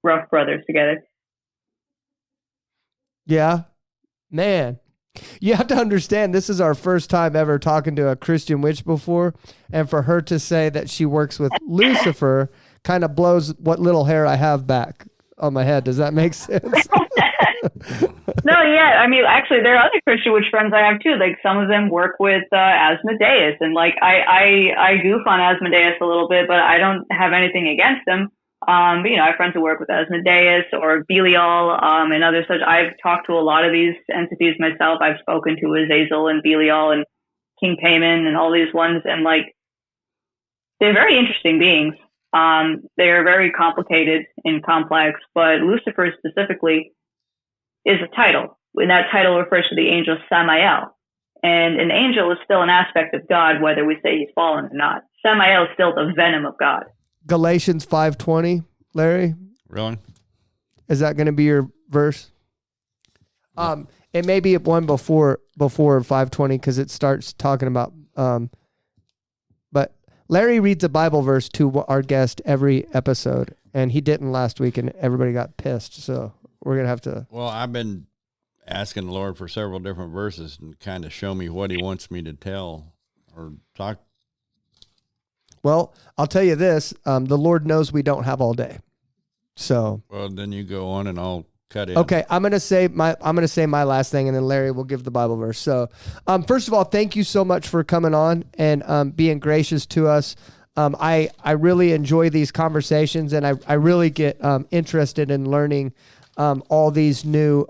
Speaker 4: rough brothers together.
Speaker 2: Yeah, man, you have to understand, this is our first time ever talking to a Christian witch before. And for her to say that she works with Lucifer kind of blows what little hair I have back on my head. Does that make sense?
Speaker 4: No, yeah. I mean, actually, there are other Christian witch friends I have too. Like some of them work with Asmodeus, and like I goof on Asmodeus a little bit, but I don't have anything against him. But I have friends who work with Asmodeus or Belial, and other such. I've talked to a lot of these entities myself. I've spoken to Azazel and Belial and King Payman and all these ones, and like they're very interesting beings. They're very complicated and complex, but Lucifer specifically is a title, and that title refers to the angel Samael. And an angel is still an aspect of God, whether we say he's fallen or not. Samael is still the venom of God.
Speaker 2: Galatians 5:20, Larry.
Speaker 3: Really?
Speaker 2: Is that going to be your verse? It may be one before 5:20 because it starts talking about. But Larry reads a Bible verse to our guest every episode, and he didn't last week, and everybody got pissed. So we're gonna have to.
Speaker 3: Well, I've been asking the Lord for several different verses and kind of show me what He wants me to tell or talk.
Speaker 2: Well, I'll tell you this: the Lord knows we don't have all day. So.
Speaker 3: Well, then you go on, and I'll cut in.
Speaker 2: Okay, I'm gonna say my last thing, and then Larry will give the Bible verse. So, first of all, thank you so much for coming on and being gracious to us. I really enjoy these conversations, and I really get interested in learning all these new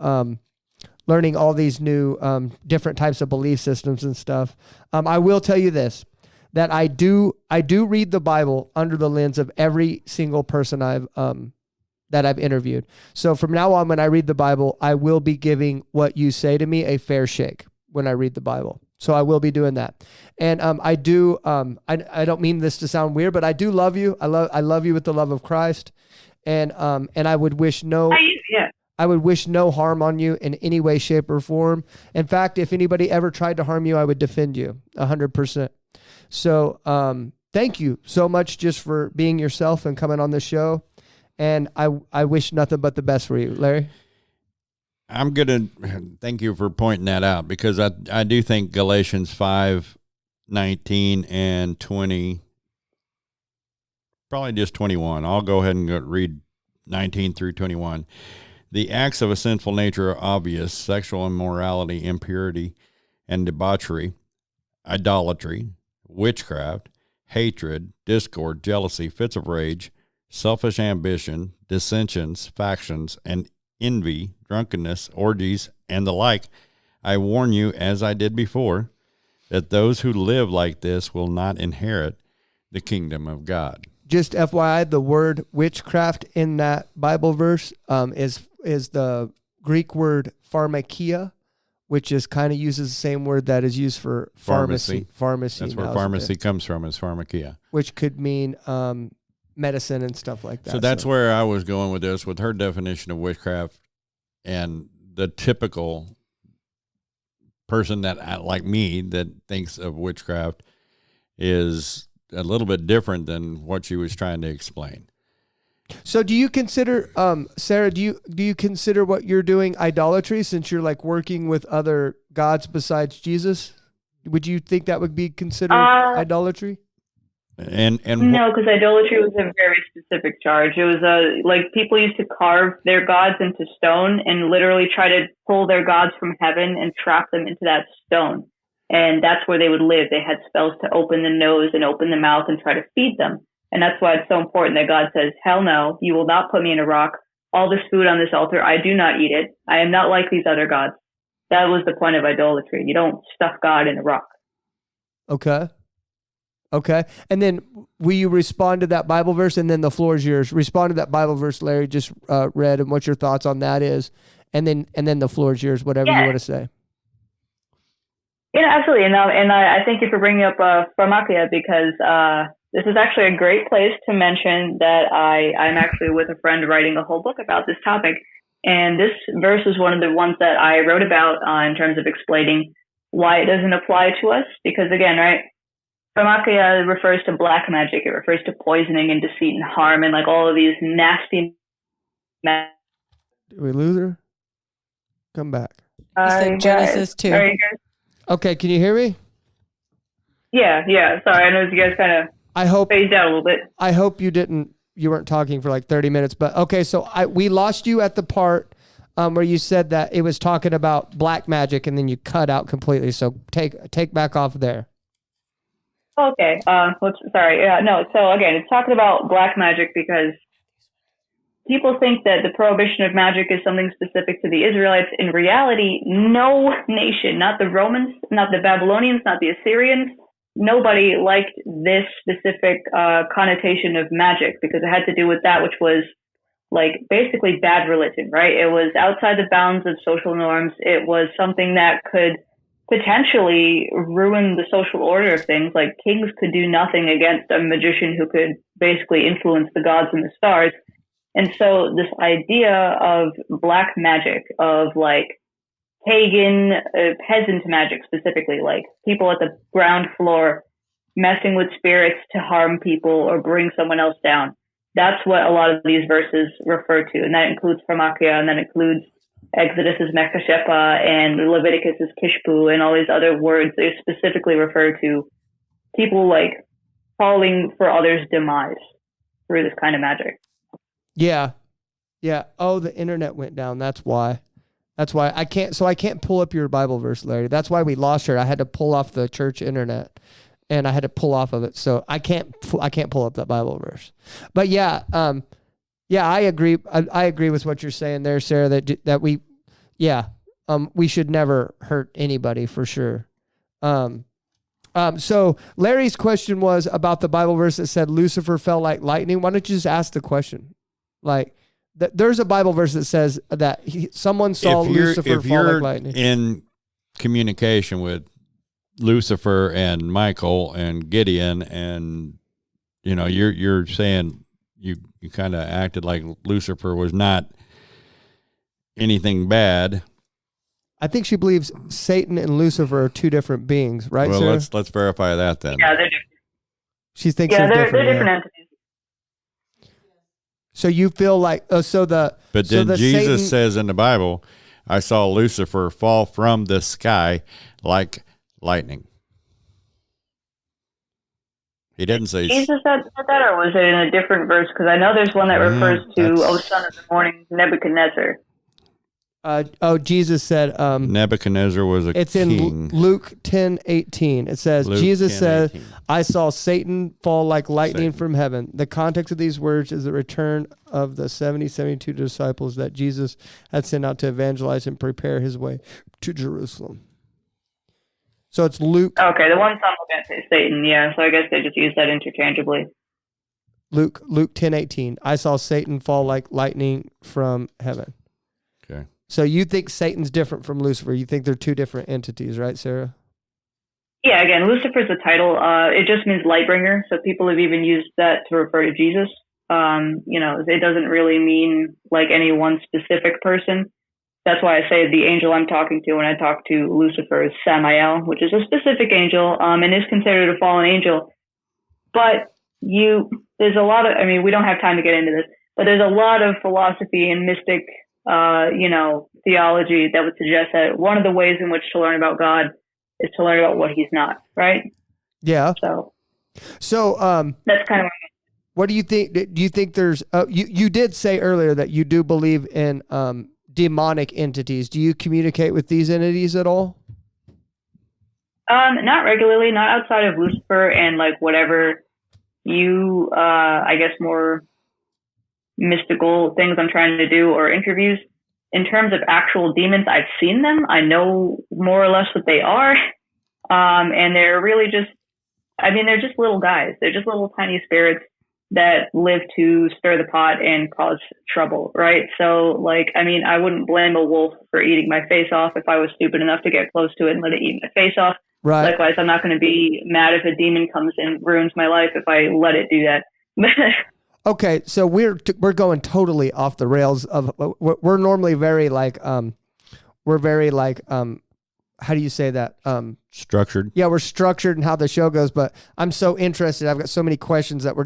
Speaker 2: learning all these new different types of belief systems and stuff. I will tell you this, that I do read the Bible under the lens of every single person that I've interviewed. So from now on, when I read the Bible, I will be giving what you say to me a fair shake when I read the Bible. So I will be doing that. And I don't mean this to sound weird, but I do love you. I love you with the love of Christ. And I would wish I would wish no harm on you in any way, shape, or form. In fact, if anybody ever tried to harm you, I would defend you 100%. So thank you so much just for being yourself and coming on the show. And I wish nothing but the best for you, Larry.
Speaker 3: I'm going to thank you for pointing that out, because I do think Galatians 5:19 and 20, probably just 21. I'll go ahead and read 19 through 21. The acts of a sinful nature are obvious: sexual immorality, impurity, and debauchery, idolatry, witchcraft, hatred, discord, jealousy, fits of rage, selfish ambition, dissensions, factions, and envy, drunkenness, orgies, and the like. I warn you, as I did before, that those who live like this will not inherit the kingdom of God.
Speaker 2: Just FYI, the word witchcraft in that Bible verse is the Greek word pharmakia, which is kind of uses the same word that is used for pharmacy.
Speaker 3: That's where pharmacy comes from, is pharmakia.
Speaker 2: Which could mean medicine and stuff like that.
Speaker 3: So that's where I was going with this, with her definition of witchcraft, and the typical person that, like me, that thinks of witchcraft is a little bit different than what she was trying to explain.
Speaker 2: So do you consider, Sarah, do you consider what you're doing idolatry, since you're like working with other gods besides Jesus? Would you think that would be considered idolatry?
Speaker 3: And
Speaker 4: no, because idolatry was a very specific charge. It was like people used to carve their gods into stone and literally try to pull their gods from heaven and trap them into that stone. And that's where they would live. They had spells to open the nose and open the mouth and try to feed them. And that's why it's so important that God says, hell no, you will not put me in a rock. All this food on this altar, I do not eat it. I am not like these other gods. That was the point of idolatry. You don't stuff God in a rock.
Speaker 2: Okay. And then will you respond to that Bible verse, and then the floor is yours. Respond to that Bible verse Larry just read, and what your thoughts on that is. And then the floor is yours, whatever you want to say.
Speaker 4: Yeah, absolutely. And I thank you for bringing up pharmakia, because this is actually a great place to mention that I'm actually with a friend writing a whole book about this topic. And this verse is one of the ones that I wrote about in terms of explaining why it doesn't apply to us. Because again, right, pharmakia refers to black magic. It refers to poisoning and deceit and harm and like all of these nasty.
Speaker 2: Did we lose her? Come back.
Speaker 1: You said Genesis 2.
Speaker 2: Okay, can you hear me?
Speaker 4: Yeah. Sorry, I know you guys kind of phased out a little bit.
Speaker 2: I hope you weren't talking for like 30 minutes, but okay, so we lost you at the part where you said that it was talking about black magic, and then you cut out completely. So take back off there.
Speaker 4: Okay. Sorry. Yeah. No. So again, it's talking about black magic because people think that the prohibition of magic is something specific to the Israelites. In reality, no nation, not the Romans, not the Babylonians, not the Assyrians, nobody liked this specific connotation of magic, because it had to do with that which was like basically bad religion, right? It was outside the bounds of social norms. It was something that could potentially ruin the social order of things. Like kings could do nothing against a magician who could basically influence the gods and the stars. And so this idea of black magic, of like pagan, peasant magic specifically, like people at the ground floor messing with spirits to harm people or bring someone else down. That's what a lot of these verses refer to. And that includes pharmakia, and that includes Exodus is Mekashepa, and Leviticus is Kishpu, and all these other words. They specifically refer to people like calling for others' demise through this kind of magic.
Speaker 2: Yeah. Oh, the internet went down. That's why I can't pull up your Bible verse, Larry. That's why we lost her. I had to pull off the church internet, and I had to pull off of it. So I can't pull up that Bible verse. But yeah, I agree. I agree with what you're saying there, Sarah, we should never hurt anybody for sure. So Larry's question was about the Bible verse that said Lucifer fell like lightning. Why don't you just ask the question? Like, there's a Bible verse that says that someone saw Lucifer fall like lightning.
Speaker 3: In communication with Lucifer and Michael and Gideon, and you're saying you kind of acted like Lucifer was not anything bad.
Speaker 2: I think she believes Satan and Lucifer are two different beings, right?
Speaker 3: Well,
Speaker 2: Sarah?
Speaker 3: let's verify that then.
Speaker 4: Yeah, they're different.
Speaker 2: She thinks
Speaker 4: they're
Speaker 2: different.
Speaker 4: Different entities.
Speaker 2: So you feel like
Speaker 3: But then Jesus says in the Bible, I saw Lucifer fall from the sky like lightning. He didn't say
Speaker 4: Jesus said that, or was it in a different verse? Because I know there's one that refers to, O son of the morning, Nebuchadnezzar.
Speaker 2: Jesus said
Speaker 3: Nebuchadnezzar was a
Speaker 2: it's
Speaker 3: king.
Speaker 2: In Luke 10:18. It says, Jesus said, I saw Satan fall like lightning from heaven. The context of these words is the return of the 72 disciples that Jesus had sent out to evangelize and prepare his way to Jerusalem. So it's Luke.
Speaker 4: Okay, the one son will get Satan, yeah. So I guess they just use that interchangeably.
Speaker 2: Luke 10:18. I saw Satan fall like lightning from heaven.
Speaker 3: Okay.
Speaker 2: So you think Satan's different from Lucifer? You think they're two different entities, right, Sarah?
Speaker 4: Yeah, again, Lucifer's a title. It just means light bringer. So people have even used that to refer to Jesus. It doesn't really mean like any one specific person. That's why I say the angel I'm talking to when I talk to Lucifer is Samael, which is a specific angel, and is considered a fallen angel. But there's a lot of, we don't have time to get into this, but there's a lot of philosophy and mystic theology that would suggest that one of the ways in which to learn about God is to learn about what he's not, right?
Speaker 2: Yeah.
Speaker 4: So
Speaker 2: that's
Speaker 4: kind of
Speaker 2: what do you think? Do you think there's you did say earlier that you do believe in demonic entities. Do you communicate with these entities at all?
Speaker 4: Not regularly, not outside of Lucifer and like whatever you I guess more mystical things I'm trying to do or interviews. In terms of actual demons, I've seen them. I know more or less what they are. And they're really just, they're just little guys. They're just little tiny spirits that live to stir the pot and cause trouble, right? So, I wouldn't blame a wolf for eating my face off if I was stupid enough to get close to it and let it eat my face off.
Speaker 2: Right.
Speaker 4: Likewise, I'm not going to be mad if a demon comes and ruins my life if I let it do that.
Speaker 2: Okay, so we're going totally off the rails of we're normally very how do you say that?
Speaker 3: Structured.
Speaker 2: Yeah, we're structured in how the show goes, but I'm so interested. I've got so many questions that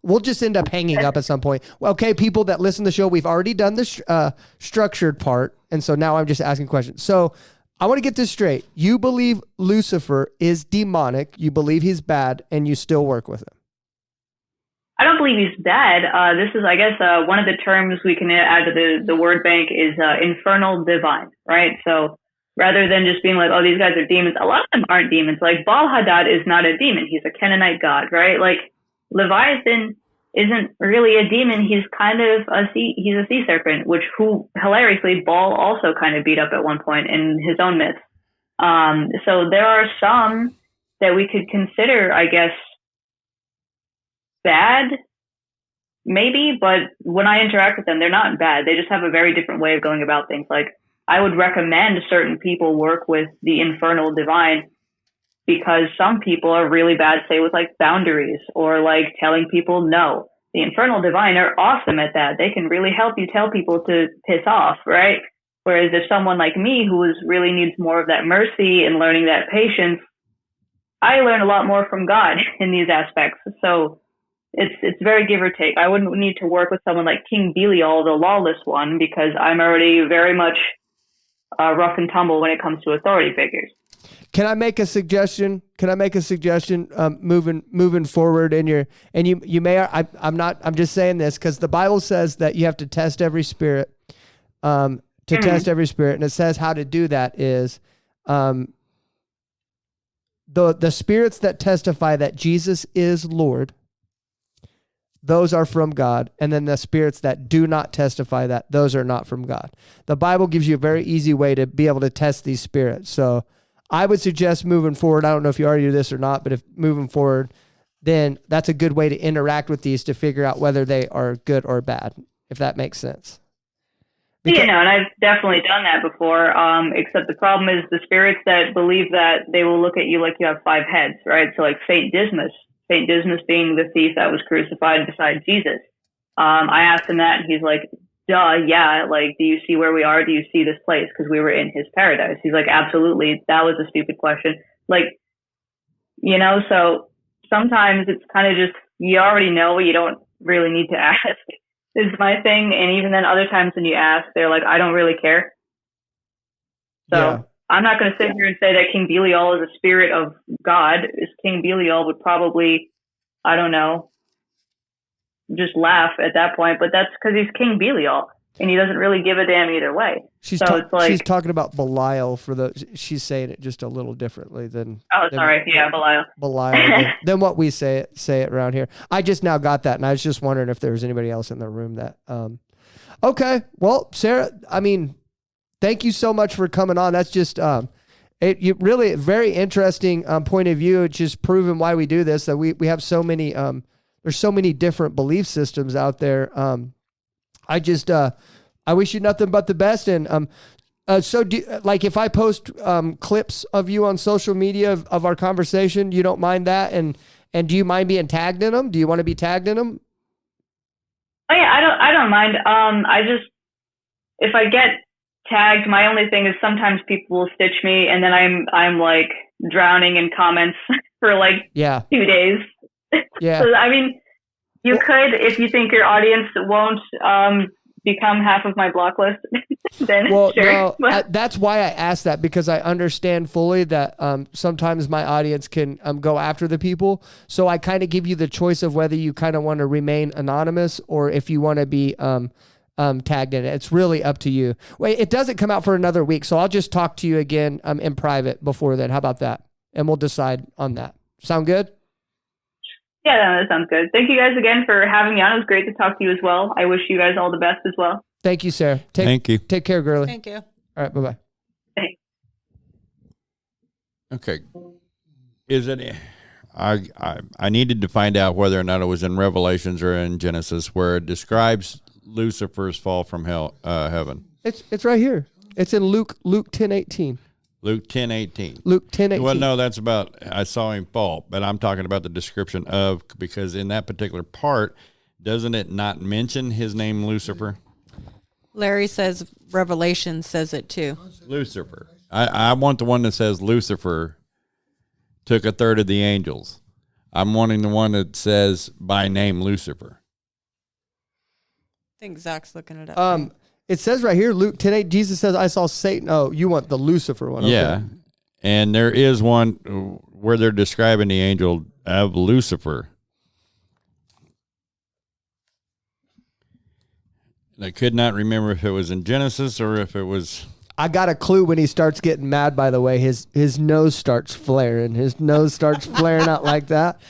Speaker 2: we'll just end up hanging up at some point. Well, okay, people that listen to the show, we've already done the structured part, and so now I'm just asking questions. So I want to get this straight. You believe Lucifer is demonic, you believe he's bad, and you still work with him.
Speaker 4: I don't believe he's bad. This is, I guess, one of the terms we can add to the word bank is infernal divine, right? So rather than just being like, oh, these guys are demons, a lot of them aren't demons. Like Baal-Hadad is not a demon. He's a Canaanite god, right? Like Leviathan isn't really a demon. He's kind of he's a sea serpent, who hilariously Baal also kind of beat up at one point in his own myth. So there are some that we could consider, I guess, bad, maybe, but when I interact with them, they're not bad. They just have a very different way of going about things. Like, I would recommend certain people work with the infernal divine because some people are really bad, say, with like boundaries or like telling people no. The infernal divine are awesome at that. They can really help you tell people to piss off, right? Whereas if someone like me who really needs more of that mercy and learning that patience, I learn a lot more from God in these aspects. So it's very give or take. I wouldn't need to work with someone like King Belial, the lawless one, because I'm already very much rough and tumble when it comes to authority figures.
Speaker 2: Can I make a suggestion? Moving forward in you may, I'm just saying this because the Bible says that you have to test every spirit, test every spirit. And it says how to do that is, the spirits that testify that Jesus is Lord, those are from God. And then the spirits that do not testify that, those are not from God. The Bible gives you a very easy way to be able to test these spirits. So I would suggest moving forward, I don't know if you already do this or not, but if moving forward, then that's a good way to interact with these to figure out whether they are good or bad, if that makes sense.
Speaker 4: And I've definitely done that before, except the problem is the spirits that believe that they will look at you like you have 5 heads, right? So like Saint Dismas being the thief that was crucified beside Jesus. I asked him that, and he's like, duh, yeah, like, do you see where we are? Do you see this place? Because we were in his paradise. He's like, absolutely, that was a stupid question. Like, so sometimes it's kind of just, you already know, you don't really need to ask. Is my thing. And even then other times when you ask, they're like, I don't really care. So yeah. I'm not going to sit here and say that King Belial is a spirit of God. King Belial would probably, I don't know, just laugh at that point. But that's because he's King Belial and he doesn't really give a damn either way.
Speaker 2: She's talking about Belial she's saying it just a little differently than.
Speaker 4: Oh, sorry. Yeah, Belial.
Speaker 2: Belial than what we say it around here. I just now got that, and I was just wondering if there was anybody else in the room that. Okay, well, Sarah, I mean, thank you so much for coming on. That's just you really very interesting point of view. It's just proving why we do this. That we have so many there's so many different belief systems out there. I wish you nothing but the best. And so if I post clips of you on social media of our conversation, you don't mind that? And do you mind being tagged in them? Do you want to be tagged in them?
Speaker 4: Oh yeah, I don't mind. If I get tagged, my only thing is sometimes people will stitch me, and then I'm like drowning in comments for like 2 days. Yeah. So, I mean, you could, if you think your audience won't become half of my block list, then sure.
Speaker 2: No, that's why I asked that, because I understand fully that sometimes my audience can go after the people. So I kind of give you the choice of whether you kind of want to remain anonymous or if you want to be tagged in it. It's really up to you. Wait, it doesn't come out for another week, so I'll just talk to you again in private before then. How about that? And we'll decide on that. Sound good?
Speaker 4: Yeah, no, that sounds good. Thank you guys again for having me on. It was great to talk to you as well. I wish you guys all the best as well.
Speaker 2: Thank you, Sarah.
Speaker 3: Thank you.
Speaker 2: Take care, girly.
Speaker 1: Thank you.
Speaker 2: All right, bye-bye.
Speaker 4: Thanks.
Speaker 3: Okay. Is it... I needed to find out whether or not it was in Revelations or in Genesis where it describes Lucifer's fall from heaven.
Speaker 2: It's right here. It's in Luke 10:18.
Speaker 3: Luke 10:18.
Speaker 2: Luke 10:18.
Speaker 3: Well, no, that's about I saw him fall, but I'm talking about the description of, because in that particular part, doesn't it not mention his name Lucifer?
Speaker 1: Larry says Revelation says it too.
Speaker 3: Lucifer. I want the one that says Lucifer took a third of the angels. I'm wanting the one that says by name Lucifer.
Speaker 1: I think Zach's looking it up.
Speaker 2: It says right here, Luke 10:8, Jesus says, I saw Satan. Oh, you want the Lucifer one. Okay.
Speaker 3: Yeah. And there is one where they're describing the angel of Lucifer. And I could not remember if it was in Genesis or if it was...
Speaker 2: I got a clue when he starts getting mad, by the way. His nose starts flaring. His nose starts flaring out like that.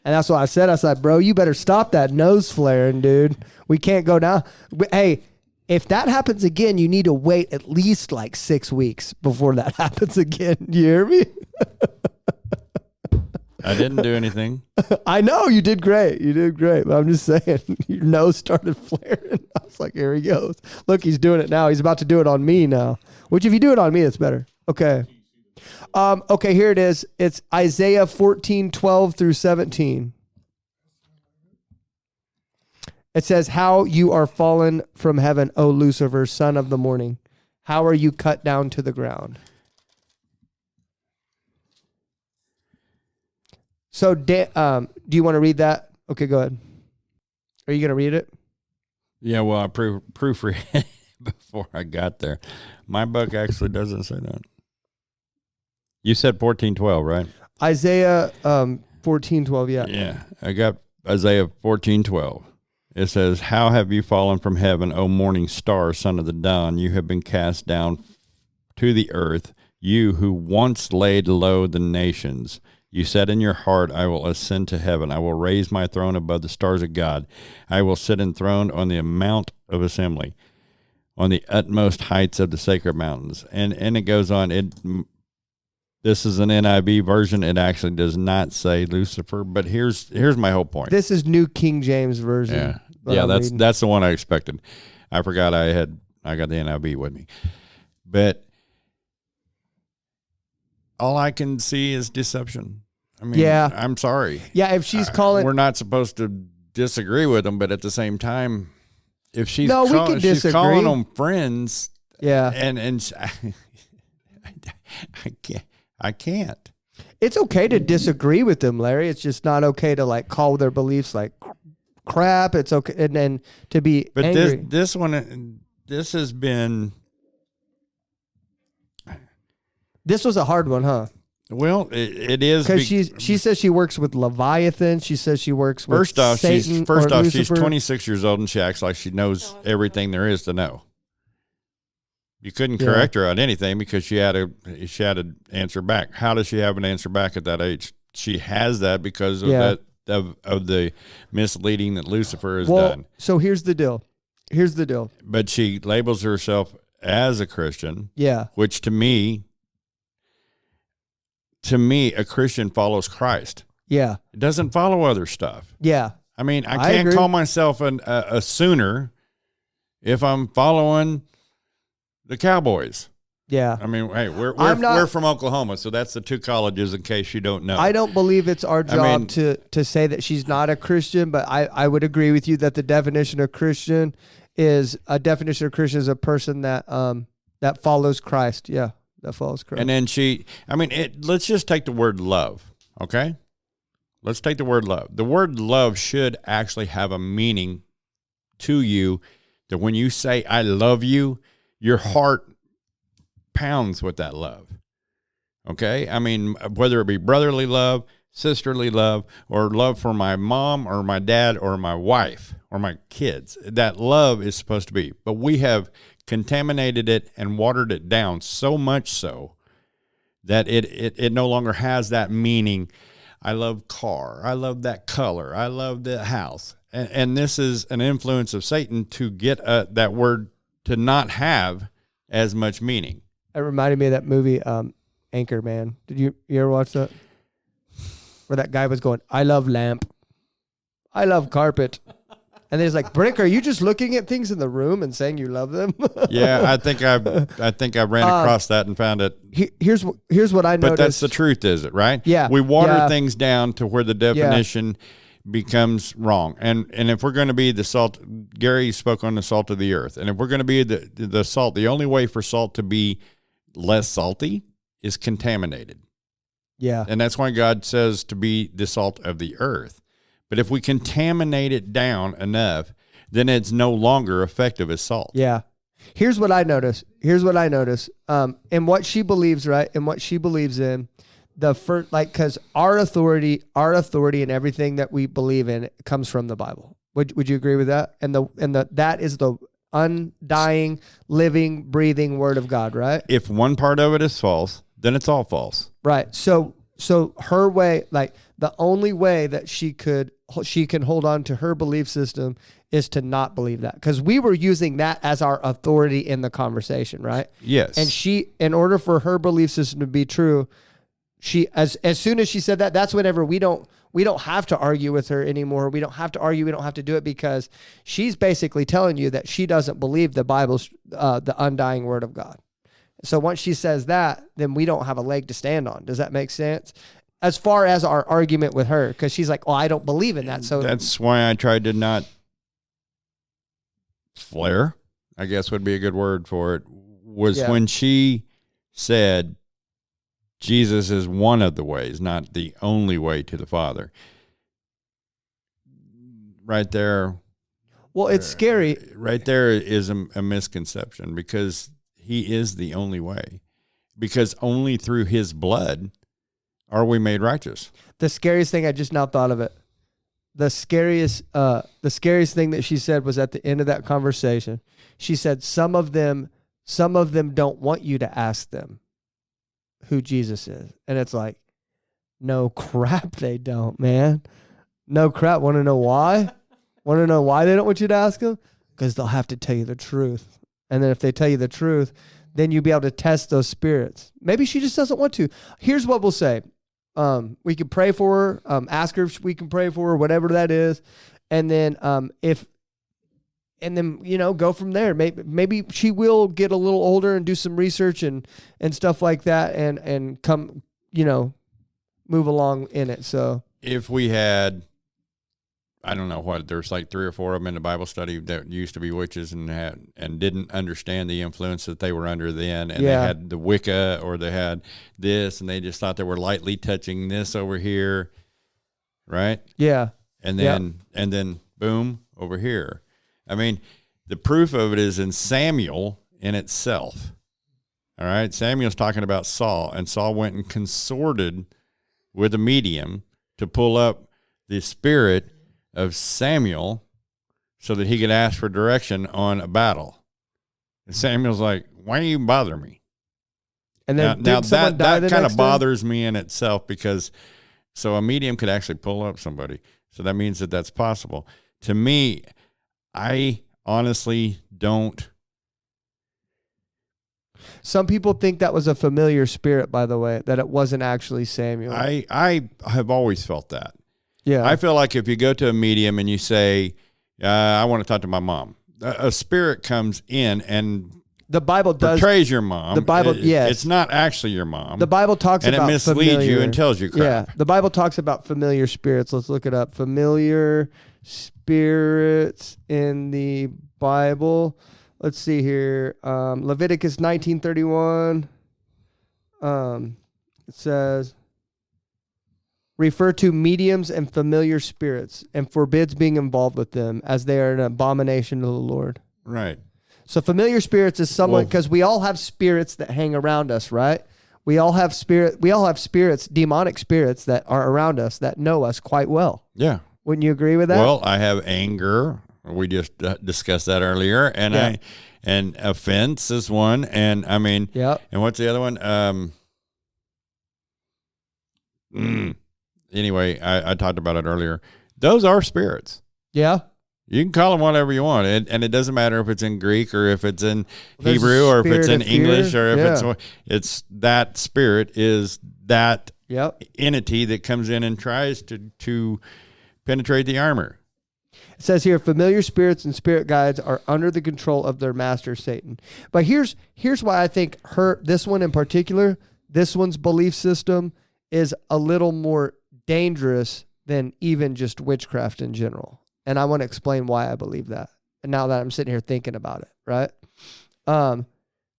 Speaker 2: And that's what I said. I said, bro, you better stop that nose flaring, dude. We can't go down. Hey, if that happens again, you need to wait at least like 6 weeks before that happens again. You hear me?
Speaker 3: I didn't do anything.
Speaker 2: I know you did great. You did great. But I'm just saying, your nose started flaring. I was like, here he goes. Look, he's doing it now. He's about to do it on me now. Which, if you do it on me, it's better. Okay. Okay, here it is. It's Isaiah 14:12 through 17. It says, how you are fallen from heaven, O Lucifer, son of the morning. How are you cut down to the ground? So, do you want to read that? Okay, go ahead. Are you going to read it?
Speaker 3: Yeah, well, I proofread it before I got there. My book actually doesn't say that. You said 14:12, right?
Speaker 2: Isaiah 14:12, yeah.
Speaker 3: Yeah, I got Isaiah 14:12. It says, how have you fallen from heaven, O morning star, son of the dawn? You have been cast down to the earth, you who once laid low the nations. You said in your heart, I will ascend to heaven. I will raise my throne above the stars of God. I will sit enthroned on the mount of assembly, on the utmost heights of the sacred mountains. And it goes on. This is an NIV version. It actually does not say Lucifer, but here's my whole point.
Speaker 2: This is New King James version.
Speaker 3: Yeah, that's the one I expected. I forgot I got the NIV with me. But all I can see is deception. I mean,
Speaker 2: yeah.
Speaker 3: I'm sorry.
Speaker 2: Yeah, if she's calling...
Speaker 3: We're not supposed to disagree with them, but at the same time, if she's,
Speaker 2: we can disagree.
Speaker 3: She's calling them friends,
Speaker 2: yeah,
Speaker 3: and I can't.
Speaker 2: It's okay to disagree with them, Larry. It's just not okay to like call their beliefs like crap. It's okay, and then to be angry.
Speaker 3: But this has been...
Speaker 2: This was a hard one, huh?
Speaker 3: Well, it is
Speaker 2: because she says she works with Leviathan. She says she works with Satan.
Speaker 3: First off, she's 26 years old and she acts like she knows everything there is to know. You couldn't correct her on anything because she had to answer back. How does she have an answer back at that age? She has that because of that of the misleading that Lucifer has done.
Speaker 2: So here's the deal.
Speaker 3: But she labels herself as a Christian.
Speaker 2: Yeah.
Speaker 3: Which to me, a Christian follows Christ.
Speaker 2: Yeah.
Speaker 3: It doesn't follow other stuff.
Speaker 2: Yeah.
Speaker 3: I mean, I can't call myself a Sooner if I'm following the Cowboys.
Speaker 2: Yeah.
Speaker 3: I mean, hey, we're from Oklahoma, so that's the two colleges in case you don't know.
Speaker 2: I don't believe it's our job to say that she's not a Christian, but I would agree with you that the definition of Christian is a person that follows Christ. Yeah. That follows Christ.
Speaker 3: And then let's just take the word love, okay? Let's take the word love. The word love should actually have a meaning to you that when you say, I love you, your heart pounds with that love, okay? I mean, whether it be brotherly love, sisterly love, or love for my mom or my dad or my wife or my kids, that love is supposed to be. But we have contaminated it and watered it down so much so that it no longer has that meaning. I love car. I love that color. I love the house. And this is an influence of Satan to get that word to not have as much meaning.
Speaker 2: It reminded me of that movie, Anchorman. Did you ever watch that? Where that guy was going, I love lamp. I love carpet. And then he's like, Brick, are you just looking at things in the room and saying you love them?
Speaker 3: Yeah, I think I ran across that and found it.
Speaker 2: Here's what I noticed.
Speaker 3: But that's the truth, is it, right?
Speaker 2: Yeah.
Speaker 3: We water things down to where the definition becomes wrong. And if we're going to be the salt, Gary spoke on the salt of the earth. And if we're going to be the salt, the only way for salt to be less salty is contaminated.
Speaker 2: Yeah.
Speaker 3: And that's why God says to be the salt of the earth. But if we contaminate it down enough, then it's no longer effective as salt.
Speaker 2: Yeah. Here's what I notice. And what she believes, right? And what she believes in, because our authority and everything that we believe in comes from the Bible. Would you agree with that? And that is the undying, living, breathing word of God, right?
Speaker 3: If one part of it is false, then it's all false.
Speaker 2: Right. So her way, like the only way that she can hold on to her belief system is to not believe that, because we were using that as our authority in the conversation, right?
Speaker 3: Yes.
Speaker 2: And in order for her belief system to be true, she as soon as she said that, that's whenever we don't have to argue with her anymore. We don't have to argue. We don't have to do it, because she's basically telling you that she doesn't believe the Bible's the undying word of God. So once she says that, then we don't have a leg to stand on. Does that make sense? As far as our argument with her, because she's like, well, I don't believe in that. So
Speaker 3: that's why I tried to not flare, I guess would be a good word for it, was when she said Jesus is one of the ways, not the only way to the Father. Right there.
Speaker 2: Well, it's scary.
Speaker 3: Right there is a misconception, because he is the only way, because only through his blood are we made righteous.
Speaker 2: The scariest thing, I just now thought of it. The scariest thing that she said was at the end of that conversation. She said, some of them don't want you to ask them who Jesus is. And it's like, No crap, they don't, man. No crap. Want to know why? Want to know why they don't want you to ask them? Because they'll have to tell you the truth. And then if they tell you the truth, then you'll be able to test those spirits. Maybe she just doesn't want to. Here's what we'll say. We can pray for her, ask her if we can pray for her, whatever that is. And then go from there. Maybe she will get a little older and do some research and stuff like that and come, move along in it. So
Speaker 3: if we had, I don't know what, there's like 3 or 4 of them in the Bible study that used to be witches and didn't understand the influence that they were under then. And they had the Wicca, or they had this, and they just thought they were lightly touching this over here. Right.
Speaker 2: Yeah.
Speaker 3: And then boom, over here. I mean, the proof of it is in Samuel in itself. All right. Samuel's talking about Saul, and Saul went and consorted with a medium to pull up the spirit of Samuel so that he could ask for direction on a battle. And Samuel's like, why do you bother me?
Speaker 2: And then
Speaker 3: now that kind of bothers me in itself, because so a medium could actually pull up somebody. So that means that that's possible. To me, I honestly don't.
Speaker 2: Some people think that was a familiar spirit, by the way, that it wasn't actually Samuel.
Speaker 3: I have always felt that.
Speaker 2: Yeah.
Speaker 3: I feel like if you go to a medium and you say, I want to talk to my mom, a spirit comes in and
Speaker 2: the Bible
Speaker 3: portrays your mom.
Speaker 2: The Bible, yes.
Speaker 3: It's not actually your mom.
Speaker 2: The Bible talks about
Speaker 3: and it misleads you and tells you crap.
Speaker 2: Yeah. The Bible talks about familiar spirits. Let's look it up. Familiar spirits in the Bible. Let's see here. Leviticus 19:31. It says, refer to mediums and familiar spirits and forbids being involved with them, as they are an abomination to the Lord.
Speaker 3: Right.
Speaker 2: So familiar spirits is someone, because we all have spirits that hang around us, right? We all have spirits, demonic spirits that are around us that know us quite well.
Speaker 3: Yeah.
Speaker 2: Wouldn't you agree with that?
Speaker 3: Well, I have anger. We just discussed that earlier, and and offense is one, and I mean, and what's the other one? Anyway, I talked about it earlier. Those are spirits.
Speaker 2: Yeah.
Speaker 3: You can call them whatever you want, and it doesn't matter if it's in Greek or if it's in Hebrew or if it's in English or if it's that spirit is that entity that comes in and tries to penetrate the armor.
Speaker 2: It says here, familiar spirits and spirit guides are under the control of their master, Satan. But here's why I think this one in particular, this one's belief system is a little more dangerous than even just witchcraft in general. And I want to explain why I believe that. And now that I'm sitting here thinking about it, right?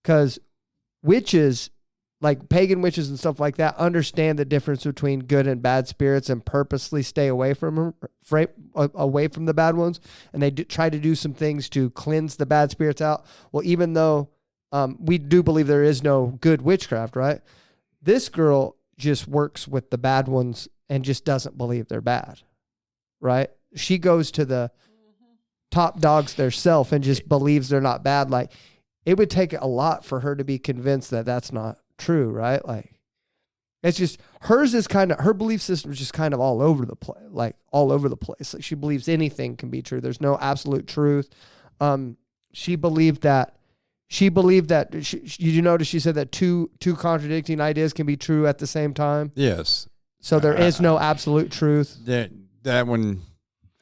Speaker 2: Because witches, like pagan witches and stuff like that, understand the difference between good and bad spirits and purposely stay away from them, away from the bad ones. And they try to do some things to cleanse the bad spirits out. Well, even though we do believe there is no good witchcraft, right? This girl just works with the bad ones and just doesn't believe they're bad, right? She goes to the top dogs theirself and just believes they're not bad. Like, it would take a lot for her to be convinced that that's not true, right? Like, it's just, hers is kind of, her belief system is just kind of all over the place, like she believes anything can be true. There's no absolute truth. She believed that, you notice she said that two contradicting ideas can be true at the same time?
Speaker 3: Yes.
Speaker 2: So there is no absolute truth.
Speaker 3: That one,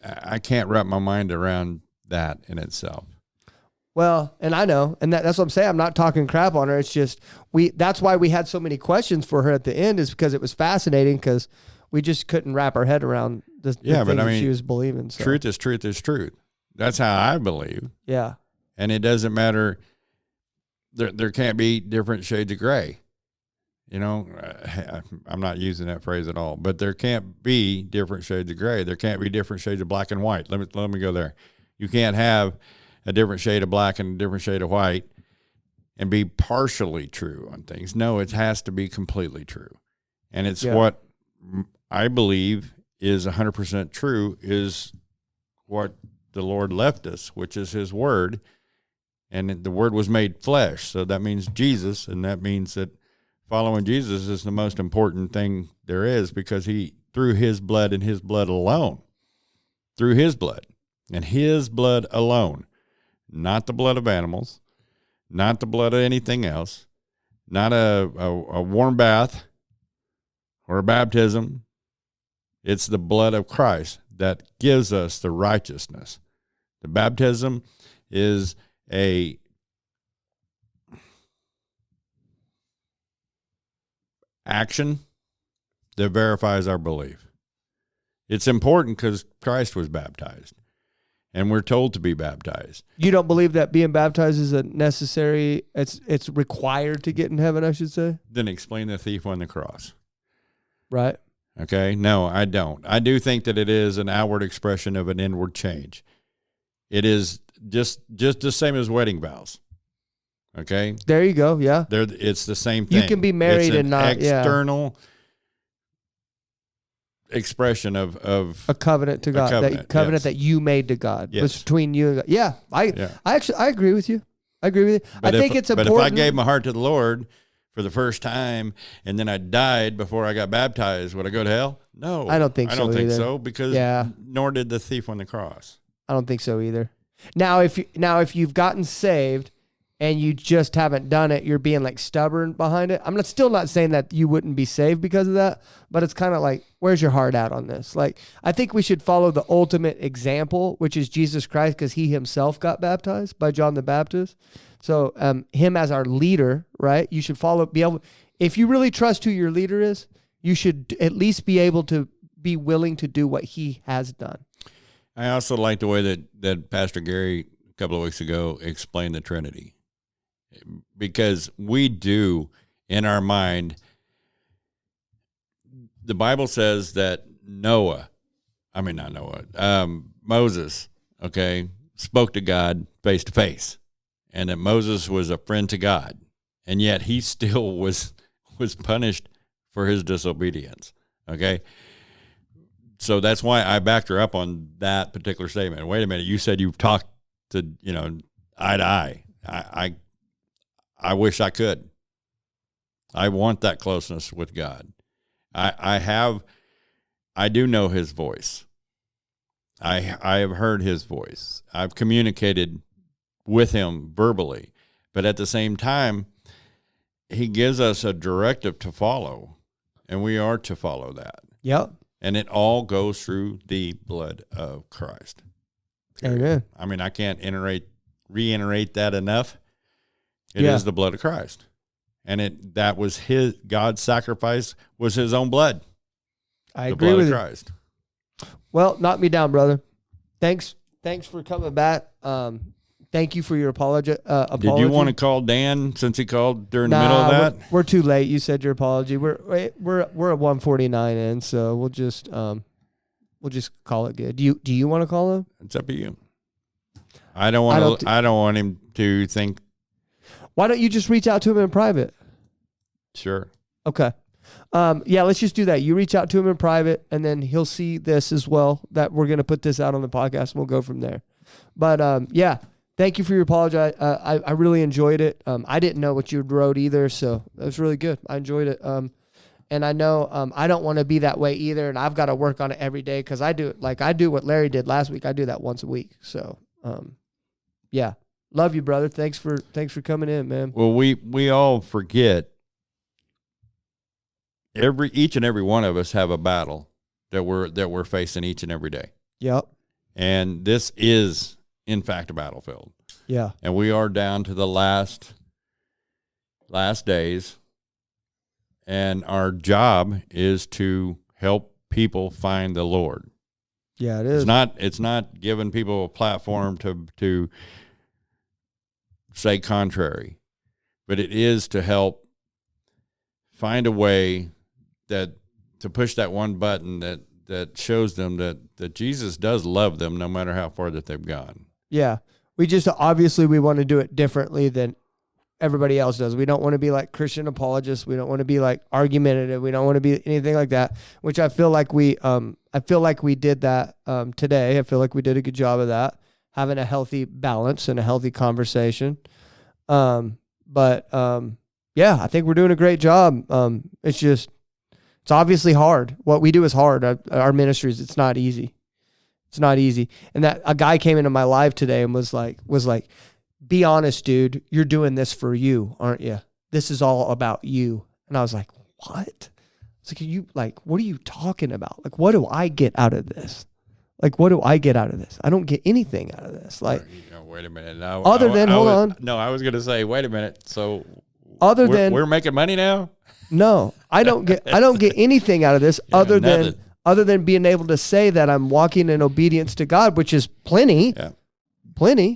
Speaker 3: I can't wrap my mind around that in itself.
Speaker 2: Well, and I know, and that's what I'm saying. I'm not talking crap on her. It's just that's why we had so many questions for her at the end, is because it was fascinating, because we just couldn't wrap our head around the things that she was believing. So.
Speaker 3: Truth is truth is truth. That's how I believe.
Speaker 2: Yeah.
Speaker 3: And it doesn't matter. There can't be different shades of gray. You know, I'm not using that phrase at all, but there can't be different shades of gray. There can't be different shades of black and white. Let me go there. You can't have a different shade of black and a different shade of white and be partially true on things. No, it has to be completely true. And it's what I believe is 100% true, is what the Lord left us, which is his word. And the word was made flesh. So that means Jesus. And that means that following Jesus is the most important thing there is, because he, through his blood and his blood alone, through his blood and his blood alone, not the blood of animals, not the blood of anything else, not a warm bath or a baptism. It's the blood of Christ that gives us the righteousness. The baptism is a action that verifies our belief. It's important because Christ was baptized, and we're told to be baptized.
Speaker 2: You don't believe that being baptized is a necessary, it's required to get in heaven, I should say?
Speaker 3: Then explain the thief on the cross.
Speaker 2: Right.
Speaker 3: Okay? No, I don't. I do think that it is an outward expression of an inward change. It is just the same as wedding vows. Okay?
Speaker 2: There you go. Yeah.
Speaker 3: It's the same thing.
Speaker 2: You can be married and not
Speaker 3: external expression of
Speaker 2: a covenant to God.
Speaker 3: Covenant,
Speaker 2: That you made to God.
Speaker 3: Yes.
Speaker 2: Was between you and God. Yeah. I agree with you. I agree with you.
Speaker 3: But
Speaker 2: I think it's important.
Speaker 3: But if I gave my heart to the Lord for the first time and then I died before I got baptized, would I go to hell? No.
Speaker 2: I don't think so.
Speaker 3: I don't think
Speaker 2: either.
Speaker 3: so, because nor did the thief on the cross.
Speaker 2: I don't think so either. Now if you've gotten saved and you just haven't done it, you're being like stubborn behind it. I'm still not saying that you wouldn't be saved because of that, but it's kind of like, where's your heart at on this? Like, I think we should follow the ultimate example, which is Jesus Christ, because he himself got baptized by John the Baptist. So him as our leader, right? You should if you really trust who your leader is, you should at least be able to be willing to do what he has done.
Speaker 3: I also like the way that Pastor Gary a couple of weeks ago explained the Trinity, because we do in our mind. The Bible says that Moses, okay, spoke to God face to face, and that Moses was a friend to God, and yet he still was punished for his disobedience. Okay. So that's why I backed her up on that particular statement. Wait a minute, you said you've talked to, eye to eye. I wish I could. I want that closeness with God. I do know his voice. I have heard his voice. I've communicated with him verbally, but at the same time, he gives us a directive to follow, and we are to follow that.
Speaker 2: Yep.
Speaker 3: And it all goes through the blood of Christ.
Speaker 2: Amen.
Speaker 3: I mean, I can't reiterate that enough. It is the blood of Christ. And that was God's sacrifice was his own blood.
Speaker 2: I agree with
Speaker 3: Christ.
Speaker 2: Well, knock me down, brother. Thanks for coming back. Thank you for your apology.
Speaker 3: Did you want to call Dan since he called during the middle of that?
Speaker 2: We're too late. You said your apology. We're at 1:49 in, so we'll just call it good. Do you want to call him?
Speaker 3: It's up to you. I don't want him to think.
Speaker 2: Why don't you just reach out to him in private?
Speaker 3: Sure.
Speaker 2: Okay. Let's just do that. You reach out to him in private, and then he'll see this as well, that we're going to put this out on the podcast, and we'll go from there. But, thank you for your apology. I really enjoyed it. I didn't know what you wrote either, so it was really good. I enjoyed it. And I know I don't want to be that way either, and I've got to work on it every day, because I do what Larry did last week. I do that once a week. So, love you, brother. Thanks for coming in, man.
Speaker 3: Well, we all forget. Each and every one of us have a battle that we're facing each and every day.
Speaker 2: Yep.
Speaker 3: And this is, in fact, a battlefield.
Speaker 2: Yeah.
Speaker 3: And we are down to the last days. And our job is to help people find the Lord.
Speaker 2: Yeah, it is.
Speaker 3: It's not giving people a platform to say contrary, but it is to help find a way to push that one button that shows them that Jesus does love them no matter how far that they've gone.
Speaker 2: Yeah. We want to do it differently than everybody else does. We don't want to be like Christian apologists. We don't want to be like argumentative. We don't want to be anything like that, which I feel like we did that today. I feel like we did a good job of that, having a healthy balance and a healthy conversation. yeah, I think we're doing a great job. It's obviously hard. What we do is hard. Our ministries, it's not easy. It's not easy. And that a guy came into my life today and was like, be honest, dude, you're doing this for you, aren't you? This is all about you. And I was like, what? It's like, what are you talking about? Like, what do I get out of this? Like, what do I get out of this? I don't get anything out of this. Like,
Speaker 3: wait a minute.
Speaker 2: Hold on.
Speaker 3: No, I was going to say, wait a minute. So we're making money now?
Speaker 2: No, I don't get anything out of this other than being able to say that I'm walking in obedience to God, which is plenty.
Speaker 3: Yeah.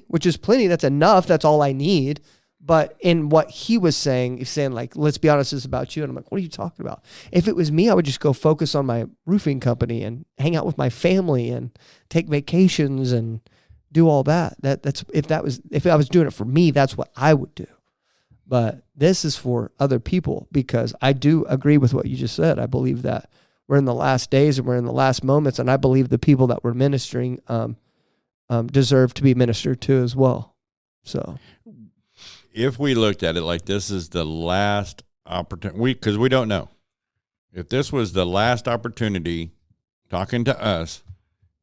Speaker 2: Which is plenty. That's enough. That's all I need. But in what he was saying, he's saying like, let's be honest, this is about you. And I'm like, what are you talking about? If it was me, I would just go focus on my roofing company and hang out with my family and take vacations and do all that. If I was doing it for me, that's what I would do. But this is for other people, because I do agree with what you just said. I believe that we're in the last days and we're in the last moments. And I believe the people that we're ministering deserve to be ministered to as well. So
Speaker 3: if we looked at it like this is the last opportunity, because we don't know. If this was the last opportunity talking to us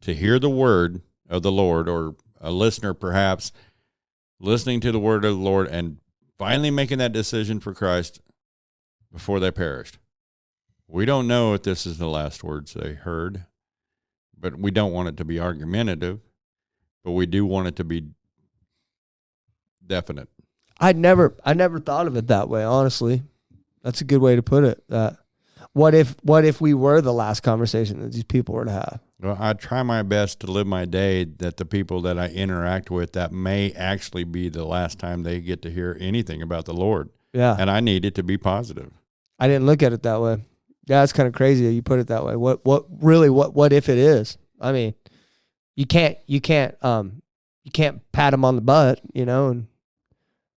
Speaker 3: to hear the word of the Lord, or a listener perhaps listening to the word of the Lord and finally making that decision for Christ before they perished. We don't know if this is the last words they heard, but we don't want it to be argumentative, but we do want it to be definite.
Speaker 2: I never thought of it that way, honestly. That's a good way to put it. What if we were the last conversation that these people were to have?
Speaker 3: Well, I try my best to live my day that the people that I interact with, that may actually be the last time they get to hear anything about the Lord.
Speaker 2: Yeah.
Speaker 3: And I need it to be positive.
Speaker 2: I didn't look at it that way. Yeah, it's kind of crazy that you put it that way. What if it is? I mean, you can't pat them on the butt, and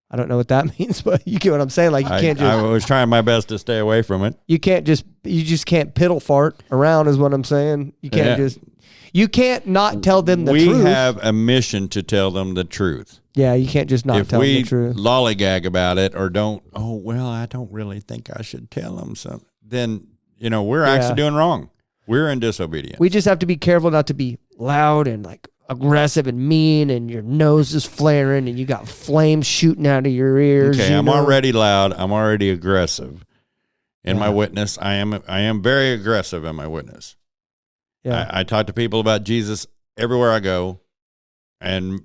Speaker 2: I don't know what that means, but you get what I'm saying. Like, you can't just.
Speaker 3: I was trying my best to stay away from it.
Speaker 2: You just can't piddle fart around, is what I'm saying. You can't you can't not tell them the truth.
Speaker 3: We have a mission to tell them the truth.
Speaker 2: Yeah, you can't just not tell them the truth.
Speaker 3: If we lollygag about it or I don't really think I should tell them something, then, we're actually doing wrong. We're in disobedience.
Speaker 2: We just have to be careful not to be loud and like aggressive and mean, and your nose is flaring and you got flames shooting out of your ears.
Speaker 3: Okay, I'm already loud. I'm already aggressive in my witness. I am very aggressive in my witness. Yeah. I talk to people about Jesus everywhere I go, and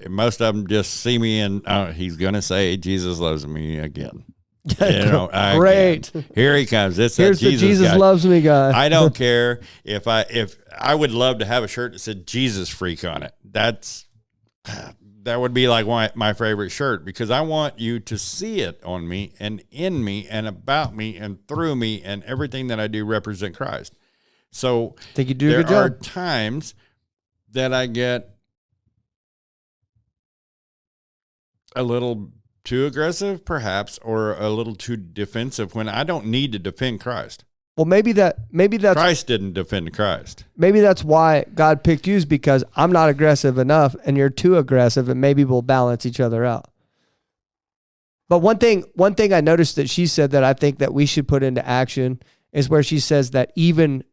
Speaker 3: most of them just see me and he's going to say Jesus loves me again.
Speaker 2: Great.
Speaker 3: Again. Here he comes. Here's
Speaker 2: the Jesus loves me guy.
Speaker 3: I don't care if I would love to have a shirt that said Jesus freak on it. That would be like my favorite shirt, because I want you to see it on me and in me and about me and through me, and everything that I do represent Christ. So
Speaker 2: I think you do a good job.
Speaker 3: There are times that I get a little too aggressive, perhaps, or a little too defensive when I don't need to defend Christ.
Speaker 2: Well, maybe that's
Speaker 3: Christ didn't defend Christ.
Speaker 2: Maybe that's why God picked you, is because I'm not aggressive enough and you're too aggressive, and maybe we'll balance each other out. But one thing I noticed that she said that I think that we should put into action is where she says that even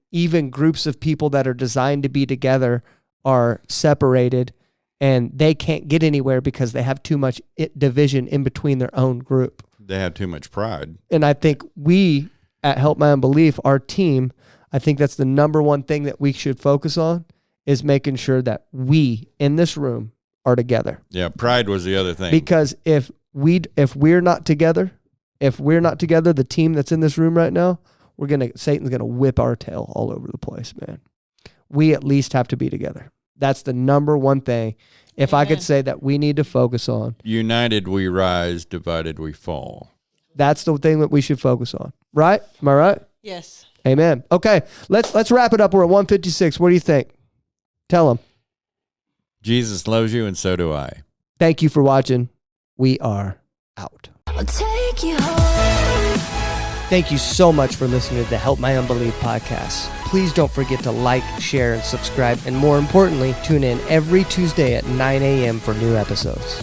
Speaker 2: groups of people that are designed to be together are separated, and they can't get anywhere because they have too much division in between their own group.
Speaker 3: They have too much pride.
Speaker 2: And I think we at Help My Unbelief, our team, I think that's the number one thing that we should focus on, is making sure that we in this room are together.
Speaker 3: Yeah, pride was the other thing.
Speaker 2: Because if we're not together, the team that's in this room right now, Satan's gonna whip our tail all over the place, man. We at least have to be together. That's the number one thing. If I could say that we need to focus on.
Speaker 3: United we rise, divided we fall.
Speaker 2: That's the thing that we should focus on. Right? Am I right?
Speaker 1: Yes.
Speaker 2: Amen. Okay, let's wrap it up. We're at 156. What do you think? Tell them.
Speaker 3: Jesus loves you, and so do I.
Speaker 2: Thank you for watching. We are out.
Speaker 6: I'll take you home.
Speaker 2: Thank you so much for listening to the Help My Unbelief podcast. Please don't forget to like, share, and subscribe. And more importantly, tune in every Tuesday at 9 a.m. for new episodes.